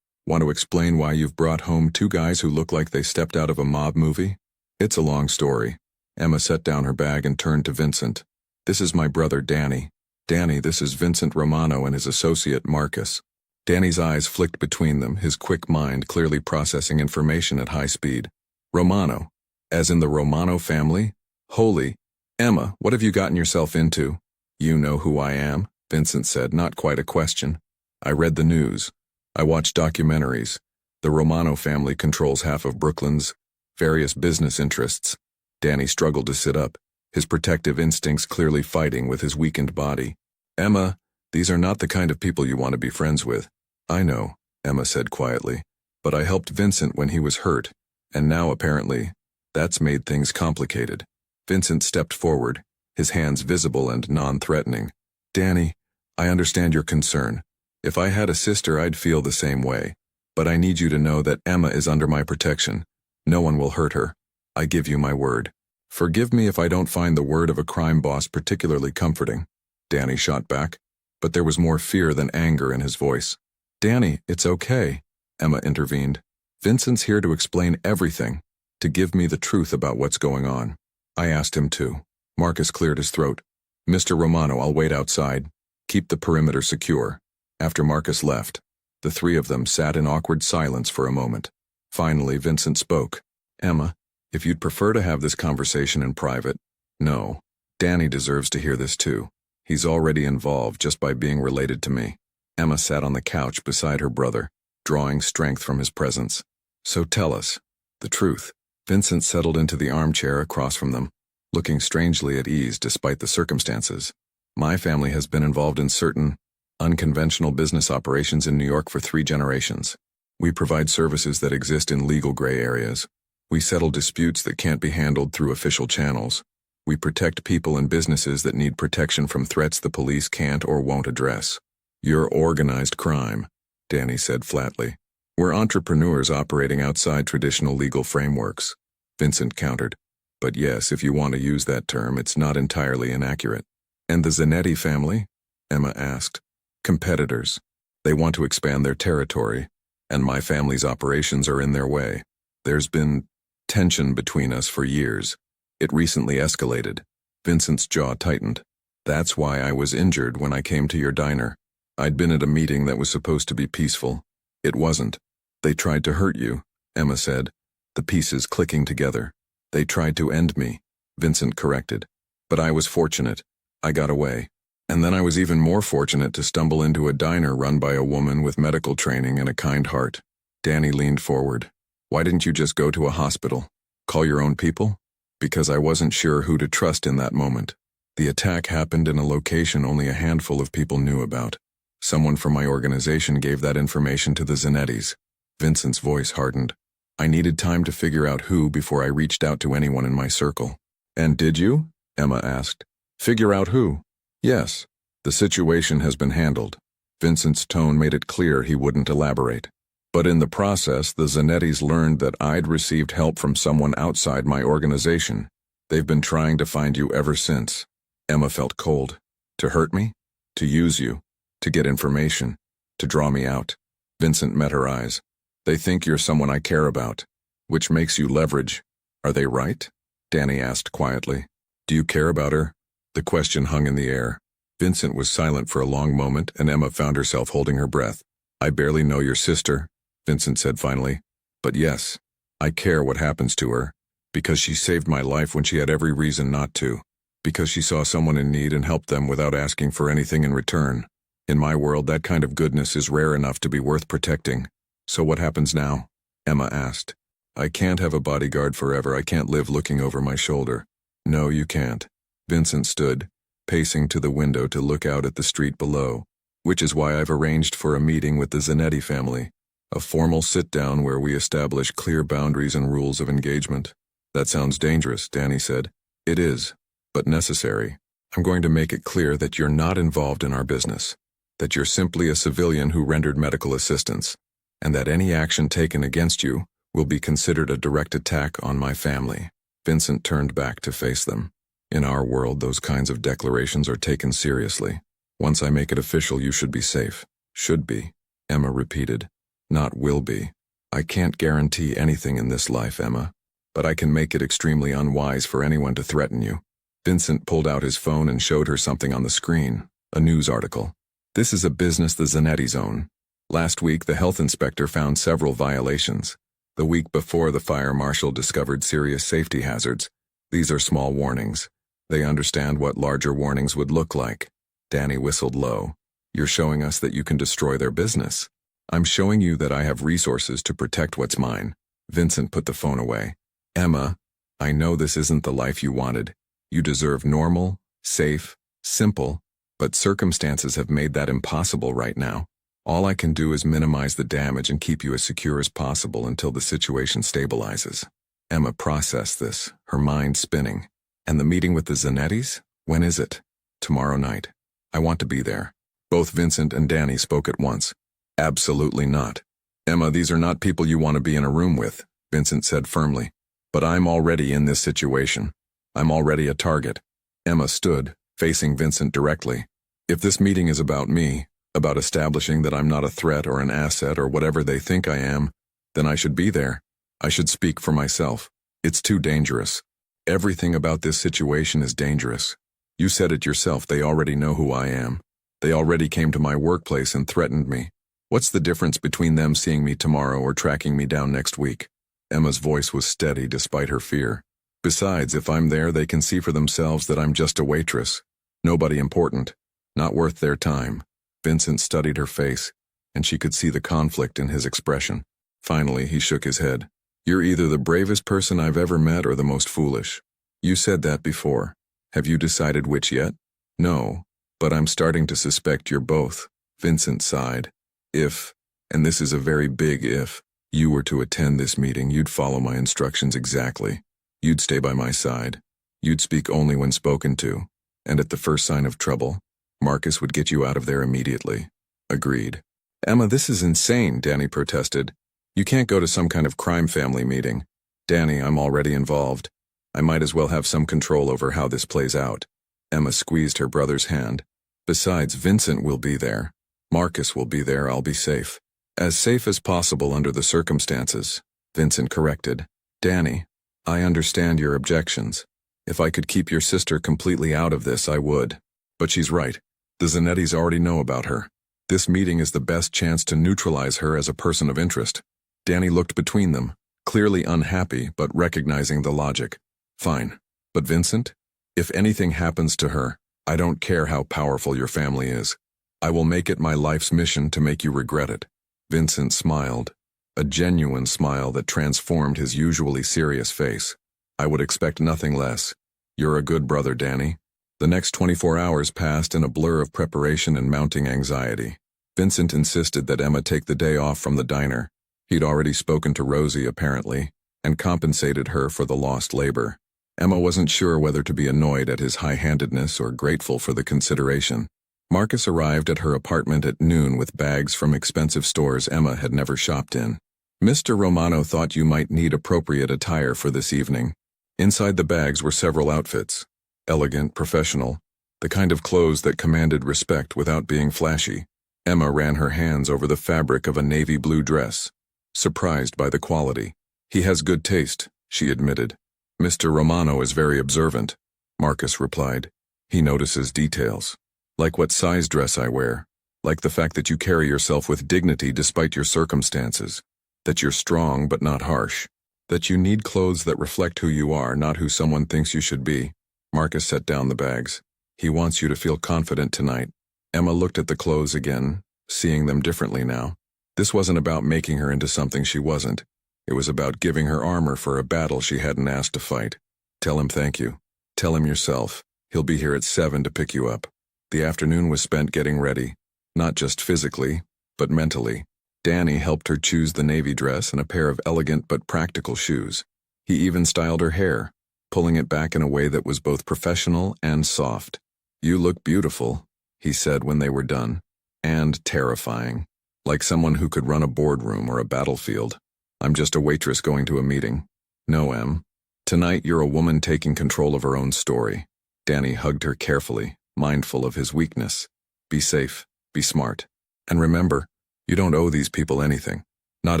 Want to explain why you've brought home 2 guys who look like they stepped out of a mob movie? It's a long story. Emma set down her bag and turned to Vincent. This is my brother Danny. Danny, this is Vincent Romano and his associate Marcus. Danny's eyes flicked between them, his quick mind clearly processing information at high speed. Romano? As in the Romano family? Holy. Emma, what have you gotten yourself into? You know who I am, Vincent said, not quite a question. I read the news. I watch documentaries. The Romano family controls half of Brooklyn's various business interests. Danny struggled to sit up, his protective instincts clearly fighting with his weakened body. Emma, these are not the kind of people you want to be friends with. I know, Emma said quietly, but I helped Vincent when he was hurt, and now apparently, that's made things complicated. Vincent stepped forward, his hands visible and non-threatening. Danny, I understand your concern. If I had a sister, I'd feel the same way. But I need you to know that Emma is under my protection. No one will hurt her. I give you my word. Forgive me if I don't find the word of a crime boss particularly comforting. Danny shot back, but there was more fear than anger in his voice. Danny, it's okay, Emma intervened. Vincent's here to explain everything, to give me the truth about what's going on. I asked him to. Marcus cleared his throat. Mr. Romano, I'll wait outside. Keep the perimeter secure. After Marcus left, the 3 of them sat in awkward silence for a moment. Finally, Vincent spoke. Emma, if you'd prefer to have this conversation in private, no. Danny deserves to hear this too. He's already involved just by being related to me. Emma sat on the couch beside her brother, drawing strength from his presence. So tell us the truth. Vincent settled into the armchair across from them, looking strangely at ease despite the circumstances. My family has been involved in certain unconventional business operations in New York for 3 generations. We provide services that exist in legal gray areas. We settle disputes that can't be handled through official channels. We protect people and businesses that need protection from threats the police can't or won't address. You're organized crime, Danny said flatly. We're entrepreneurs operating outside traditional legal frameworks, Vincent countered. But yes, if you want to use that term, it's not entirely inaccurate. And the Zanetti family? Emma asked. Competitors. They want to expand their territory, and my family's operations are in their way. There's been tension between us for years. It recently escalated. Vincent's jaw tightened. That's why I was injured when I came to your diner. I'd been at a meeting that was supposed to be peaceful. It wasn't. They tried to hurt you, Emma said, the pieces clicking together. They tried to end me, Vincent corrected. But I was fortunate. I got away. And then I was even more fortunate to stumble into a diner run by a woman with medical training and a kind heart. Danny leaned forward. Why didn't you just go to a hospital? Call your own people? Because I wasn't sure who to trust in that moment. The attack happened in a location only a handful of people knew about. Someone from my organization gave that information to the Zanettis. Vincent's voice hardened. I needed time to figure out who before I reached out to anyone in my circle. And did you? Emma asked. Figure out who? Yes. The situation has been handled. Vincent's tone made it clear he wouldn't elaborate. But in the process, the Zanettis learned that I'd received help from someone outside my organization. They've been trying to find you ever since. Emma felt cold. To hurt me? To use you? To get information? To draw me out? Vincent met her eyes. They think you're someone I care about, which makes you leverage. Are they right? Danny asked quietly. Do you care about her? The question hung in the air. Vincent was silent for a long moment, and Emma found herself holding her breath. I barely know your sister, Vincent said finally. But yes, I care what happens to her, because she saved my life when she had every reason not to, because she saw someone in need and helped them without asking for anything in return. In my world, that kind of goodness is rare enough to be worth protecting. So what happens now? Emma asked. I can't have a bodyguard forever. I can't live looking over my shoulder. No, you can't. Vincent stood, pacing to the window to look out at the street below, which is why I've arranged for a meeting with the Zanetti family, a formal sit-down where we establish clear boundaries and rules of engagement. That sounds dangerous, Danny said. It is, but necessary. I'm going to make it clear that you're not involved in our business, that you're simply a civilian who rendered medical assistance, and that any action taken against you will be considered a direct attack on my family. Vincent turned back to face them. In our world, those kinds of declarations are taken seriously. Once I make it official, you should be safe. Should be, Emma repeated. Not will be. I can't guarantee anything in this life, Emma, but I can make it extremely unwise for anyone to threaten you. Vincent pulled out his phone and showed her something on the screen, a news article. This is a business the Zanettis own. Last week, the health inspector found several violations. The week before, the fire marshal discovered serious safety hazards. These are small warnings. They understand what larger warnings would look like. Danny whistled low. You're showing us that you can destroy their business. I'm showing you that I have resources to protect what's mine. Vincent put the phone away. Emma, I know this isn't the life you wanted. You deserve normal, safe, simple, but circumstances have made that impossible right now. All I can do is minimize the damage and keep you as secure as possible until the situation stabilizes. Emma processed this, her mind spinning. And the meeting with the Zanettis? When is it? Tomorrow night. I want to be there. Both Vincent and Danny spoke at once. Absolutely not. Emma, these are not people you want to be in a room with, Vincent said firmly. But I'm already in this situation. I'm already a target. Emma stood, facing Vincent directly. If this meeting is about me, about establishing that I'm not a threat or an asset or whatever they think I am, then I should be there. I should speak for myself. It's too dangerous. Everything about this situation is dangerous. You said it yourself, they already know who I am. They already came to my workplace and threatened me. What's the difference between them seeing me tomorrow or tracking me down next week? Emma's voice was steady despite her fear. Besides, if I'm there, they can see for themselves that I'm just a waitress. Nobody important. Not worth their time. Vincent studied her face, and she could see the conflict in his expression. Finally, he shook his head. You're either the bravest person I've ever met or the most foolish. You said that before. Have you decided which yet? No, but I'm starting to suspect you're both. Vincent sighed. If, and this is a very big if, you were to attend this meeting, you'd follow my instructions exactly. You'd stay by my side. You'd speak only when spoken to, and at the first sign of trouble, Marcus would get you out of there immediately. Agreed. Emma, this is insane, Danny protested. You can't go to some kind of crime family meeting. Danny, I'm already involved. I might as well have some control over how this plays out. Emma squeezed her brother's hand. Besides, Vincent will be there. Marcus will be there, I'll be safe. As safe as possible under the circumstances, Vincent corrected. Danny, I understand your objections. If I could keep your sister completely out of this, I would. But she's right. The Zanettis already know about her. This meeting is the best chance to neutralize her as a person of interest. Danny looked between them, clearly unhappy but recognizing the logic. Fine. But Vincent? If anything happens to her, I don't care how powerful your family is. I will make it my life's mission to make you regret it. Vincent smiled, a genuine smile that transformed his usually serious face. I would expect nothing less. You're a good brother, Danny. The next 24 hours passed in a blur of preparation and mounting anxiety. Vincent insisted that Emma take the day off from the diner. He'd already spoken to Rosie, apparently, and compensated her for the lost labor. Emma wasn't sure whether to be annoyed at his high-handedness or grateful for the consideration. Marcus arrived at her apartment at noon with bags from expensive stores Emma had never shopped in. Mr. Romano thought you might need appropriate attire for this evening. Inside the bags were several outfits. Elegant, professional, the kind of clothes that commanded respect without being flashy. Emma ran her hands over the fabric of a navy blue dress, surprised by the quality. He has good taste, she admitted. Mr. Romano is very observant, Marcus replied. He notices details. Like what size dress I wear. Like the fact that you carry yourself with dignity despite your circumstances. That you're strong but not harsh. That you need clothes that reflect who you are, not who someone thinks you should be. Marcus set down the bags. He wants you to feel confident tonight. Emma looked at the clothes again, seeing them differently now. This wasn't about making her into something she wasn't. It was about giving her armor for a battle she hadn't asked to fight. Tell him thank you. Tell him yourself. He'll be here at 7 to pick you up. The afternoon was spent getting ready, not just physically, but mentally. Danny helped her choose the navy dress and a pair of elegant but practical shoes. He even styled her hair, pulling it back in a way that was both professional and soft. You look beautiful, he said when they were done, and terrifying, like someone who could run a boardroom or a battlefield. I'm just a waitress going to a meeting. No, Em. Tonight you're a woman taking control of her own story. Danny hugged her carefully, mindful of his weakness. Be safe, be smart. And remember, you don't owe these people anything. Not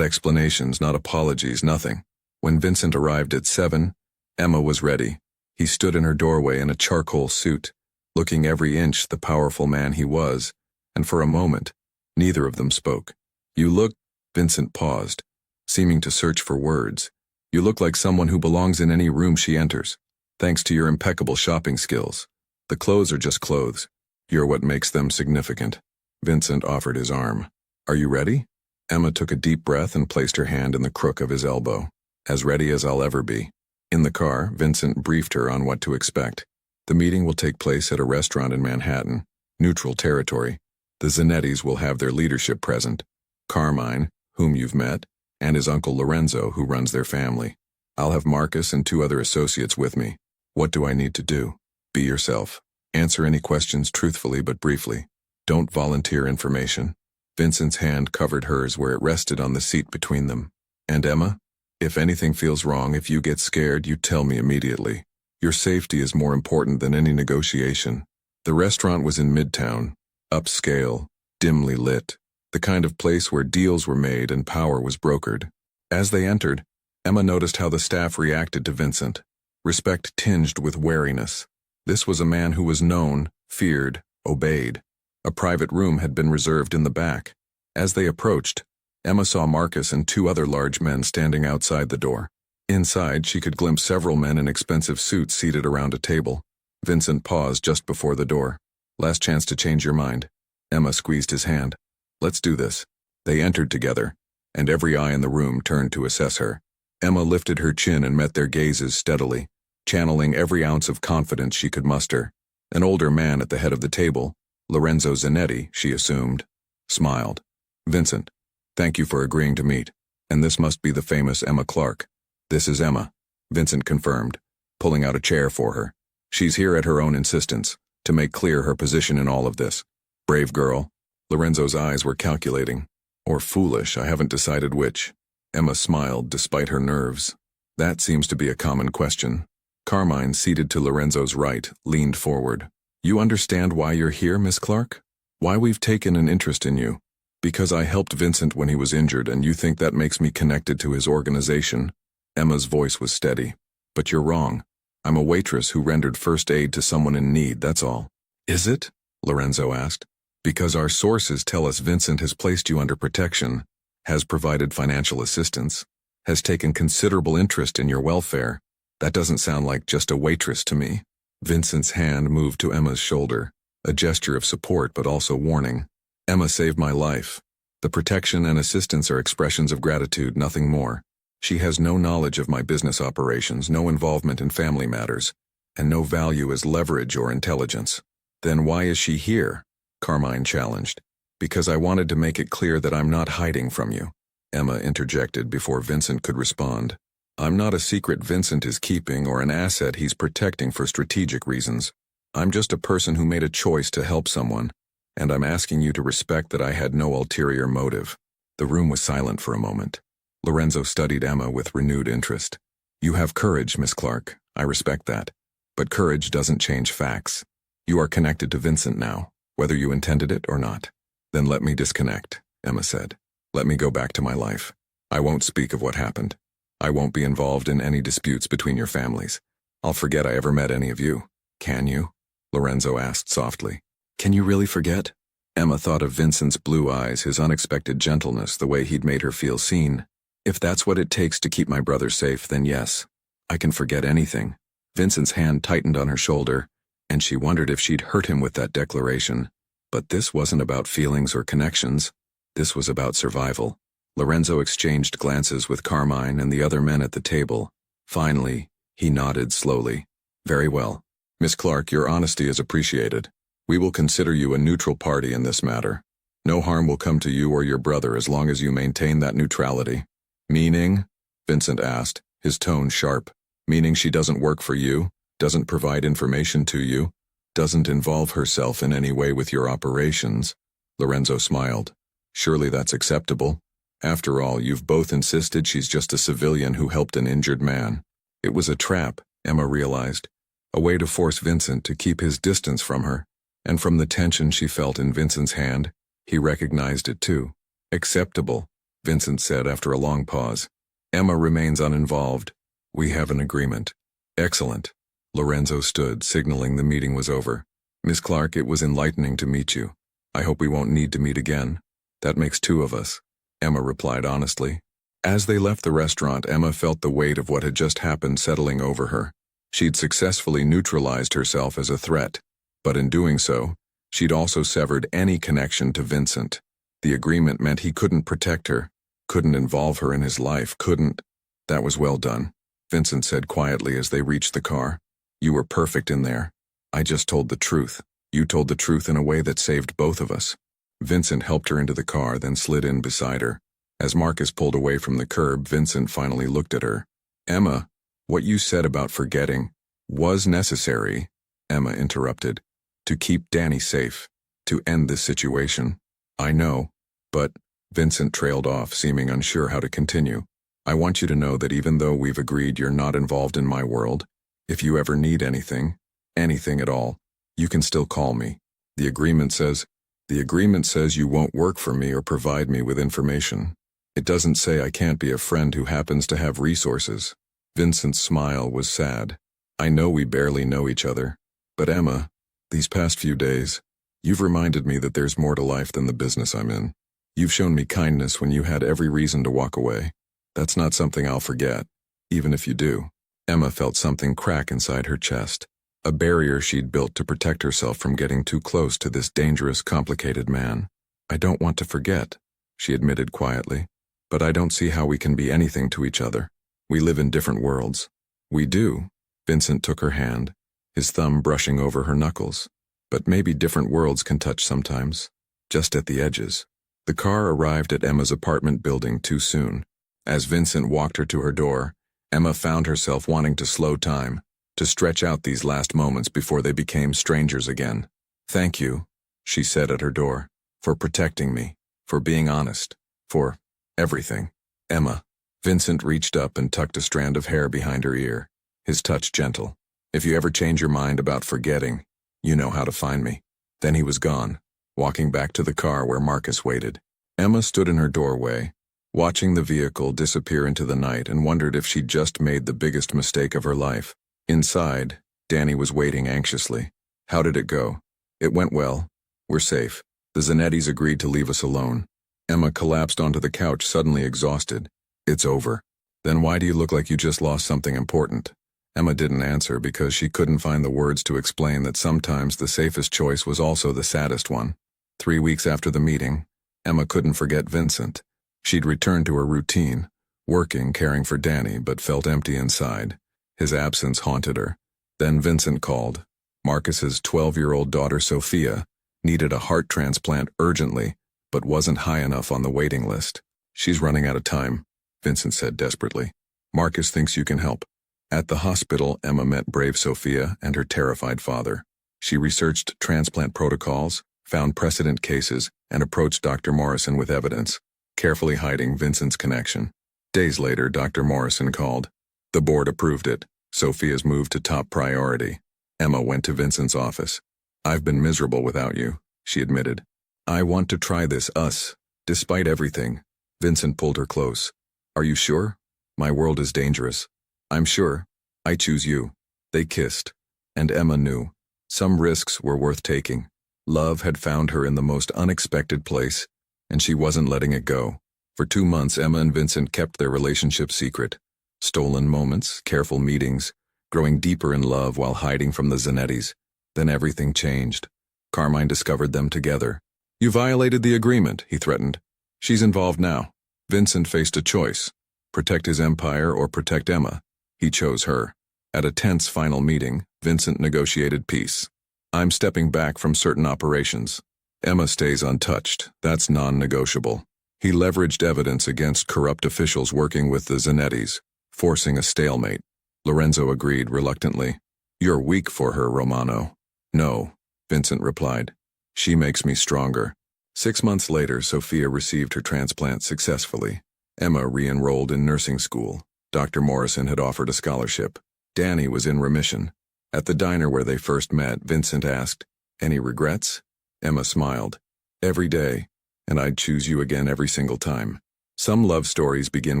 explanations, not apologies, nothing. When Vincent arrived at 7, Emma was ready. He stood in her doorway in a charcoal suit, looking every inch the powerful man he was, and for a moment, neither of them spoke. You look, Vincent paused, seeming to search for words. You look like someone who belongs in any room she enters, thanks to your impeccable shopping skills. The clothes are just clothes. You're what makes them significant. Vincent offered his arm. Are you ready? Emma took a deep breath and placed her hand in the crook of his elbow. As ready as I'll ever be. In the car, Vincent briefed her on what to expect. The meeting will take place at a restaurant in Manhattan, neutral territory. The Zanettis will have their leadership present. Carmine, whom you've met, and his uncle Lorenzo, who runs their family. I'll have Marcus and 2 other associates with me. What do I need to do? Be yourself. Answer any questions truthfully but briefly. Don't volunteer information. Vincent's hand covered hers where it rested on the seat between them. And Emma? If anything feels wrong, if you get scared, you tell me immediately. Your safety is more important than any negotiation. The restaurant was in Midtown, upscale, dimly lit, the kind of place where deals were made and power was brokered. As they entered, Emma noticed how the staff reacted to Vincent, respect tinged with wariness. This was a man who was known, feared, obeyed. A private room had been reserved in the back. As they approached, Emma saw Marcus and 2 other large men standing outside the door. Inside, she could glimpse several men in expensive suits seated around a table. Vincent paused just before the door. Last chance to change your mind. Emma squeezed his hand. Let's do this. They entered together, and every eye in the room turned to assess her. Emma lifted her chin and met their gazes steadily, channeling every ounce of confidence she could muster. An older man at the head of the table, Lorenzo Zanetti, she assumed, smiled. Vincent, thank you for agreeing to meet. And this must be the famous Emma Clark. This is Emma, Vincent confirmed. pulling out a chair for her. She's here at her own insistence, to make clear her position in all of this. Brave girl. Lorenzo's eyes were calculating. Or foolish, I haven't decided which. Emma smiled despite her nerves. That seems to be a common question. Carmine, seated to Lorenzo's right, leaned forward. You understand why you're here, Miss Clark? Why we've taken an interest in you? Because I helped Vincent when he was injured and you think that makes me connected to his organization? Emma's voice was steady. But you're wrong. I'm a waitress who rendered first aid to someone in need, that's all. Is it? Lorenzo asked. Because our sources tell us Vincent has placed you under protection, has provided financial assistance, has taken considerable interest in your welfare. That doesn't sound like just a waitress to me. Vincent's hand moved to Emma's shoulder, a gesture of support but also warning. Emma saved my life. The protection and assistance are expressions of gratitude, nothing more. She has no knowledge of my business operations, no involvement in family matters, and no value as leverage or intelligence. Then why is she here? Carmine challenged. Because I wanted to make it clear that I'm not hiding from you. Emma interjected before Vincent could respond. I'm not a secret Vincent is keeping or an asset he's protecting for strategic reasons. I'm just a person who made a choice to help someone, and I'm asking you to respect that I had no ulterior motive. The room was silent for a moment. Lorenzo studied Emma with renewed interest. You have courage, Miss Clark. I respect that. But courage doesn't change facts. You are connected to Vincent now, whether you intended it or not. Then let me disconnect, Emma said. Let me go back to my life. I won't speak of what happened. I won't be involved in any disputes between your families. I'll forget I ever met any of you. Can you? Lorenzo asked softly. Can you really forget? Emma thought of Vincent's blue eyes, his unexpected gentleness, the way he'd made her feel seen. If that's what it takes to keep my brother safe, then yes, I can forget anything. Vincent's hand tightened on her shoulder, and she wondered if she'd hurt him with that declaration. But this wasn't about feelings or connections. This was about survival. Lorenzo exchanged glances with Carmine and the other men at the table. Finally, he nodded slowly. Very well. Miss Clark, your honesty is appreciated. We will consider you a neutral party in this matter. No harm will come to you or your brother as long as you maintain that neutrality. Meaning? Vincent asked, his tone sharp. Meaning she doesn't work for you, doesn't provide information to you, doesn't involve herself in any way with your operations. Lorenzo smiled. Surely that's acceptable. After all, you've both insisted she's just a civilian who helped an injured man. It was a trap, Emma realized. A way to force Vincent to keep his distance from her. And from the tension she felt in Vincent's hand, he recognized it too. Acceptable, Vincent said after a long pause. Emma remains uninvolved. We have an agreement. Excellent. Lorenzo stood, signaling the meeting was over. Miss Clark, it was enlightening to meet you. I hope we won't need to meet again. That makes two of us, Emma replied honestly. As they left the restaurant, Emma felt the weight of what had just happened settling over her. She'd successfully neutralized herself as a threat, but in doing so, she'd also severed any connection to Vincent. The agreement meant he couldn't protect her, couldn't involve her in his life, couldn't. That was well done, Vincent said quietly as they reached the car. You were perfect in there. I just told the truth. You told the truth in a way that saved both of us. Vincent helped her into the car, then slid in beside her. As Marcus pulled away from the curb, Vincent finally looked at her. Emma, what you said about forgetting was necessary, Emma interrupted, to keep Danny safe, to end this situation. I know, but, Vincent trailed off, seeming unsure how to continue. I want you to know that even though we've agreed you're not involved in my world, if you ever need anything at all, you can still call me. The agreement says you won't work for me or provide me with information. It doesn't say I can't be a friend who happens to have resources. Vincent's smile was sad. I know we barely know each other, but Emma, these past few days, you've reminded me that there's more to life than the business I'm in. You've shown me kindness when you had every reason to walk away. That's not something I'll forget, even if you do. Emma felt something crack inside her chest, a barrier she'd built to protect herself from getting too close to this dangerous, complicated man. I don't want to forget, she admitted quietly, but I don't see how we can be anything to each other. We live in different worlds. We do. Vincent took her hand, his thumb brushing over her knuckles. But maybe different worlds can touch sometimes, just at the edges. The car arrived at Emma's apartment building too soon. As Vincent walked her to her door, Emma found herself wanting to slow time. to stretch out these last moments before they became strangers again. "Thank you," she said at her door, "for protecting me, for being honest, for everything. Emma." Vincent reached up and tucked a strand of hair behind her ear, his touch gentle. "If you ever change your mind about forgetting, you know how to find me." Then he was gone, walking back to the car where Marcus waited. Emma stood in her doorway, watching the vehicle disappear into the night, and wondered if she'd just made the biggest mistake of her life. Inside, Danny was waiting anxiously. "How did it go?" "It went well. We're safe. The Zanettis agreed to leave us alone." Emma collapsed onto the couch, suddenly exhausted. "It's over." "Then why do you look like you just lost something important?" Emma didn't answer because she couldn't find the words to explain that sometimes the safest choice was also the saddest one. 3 weeks after the meeting, Emma couldn't forget Vincent. She'd returned to her routine, working, caring for Danny, but felt empty inside. His absence haunted her. Then Vincent called. Marcus's 12-year-old daughter Sophia needed a heart transplant urgently, but wasn't high enough on the waiting list. "She's running out of time," Vincent said desperately. "Marcus thinks you can help." At the hospital, Emma met brave Sophia and her terrified father. She researched transplant protocols, found precedent cases, and approached Dr. Morrison with evidence, carefully hiding Vincent's connection. Days later, Dr. Morrison called. The board approved it. Sophia's moved to top priority. Emma went to Vincent's office. "I've been miserable without you," she admitted. "I want to try this, us, despite everything." Vincent pulled her close. "Are you sure? My world is dangerous." "I'm sure. I choose you." They kissed, and Emma knew. Some risks were worth taking. Love had found her in the most unexpected place, and she wasn't letting it go. For 2 months, Emma and Vincent kept their relationship secret. Stolen moments, careful meetings, growing deeper in love while hiding from the Zanettis. Then everything changed. Carmine discovered them together. "You violated the agreement," he threatened. "She's involved now." Vincent faced a choice: protect his empire or protect Emma. He chose her. At a tense final meeting, Vincent negotiated peace. "I'm stepping back from certain operations. Emma stays untouched. That's non-negotiable." He leveraged evidence against corrupt officials working with the Zanettis, forcing a stalemate. Lorenzo agreed reluctantly. "You're weak for her, Romano." "No," Vincent replied. "She makes me stronger." 6 months later, Sophia received her transplant successfully. Emma re-enrolled in nursing school. Dr. Morrison had offered a scholarship. Danny was in remission. At the diner where they first met, Vincent asked, "Any regrets?" Emma smiled. "Every day, and I'd choose you again every single time." Some love stories begin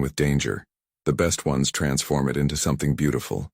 with danger. The best ones transform it into something beautiful.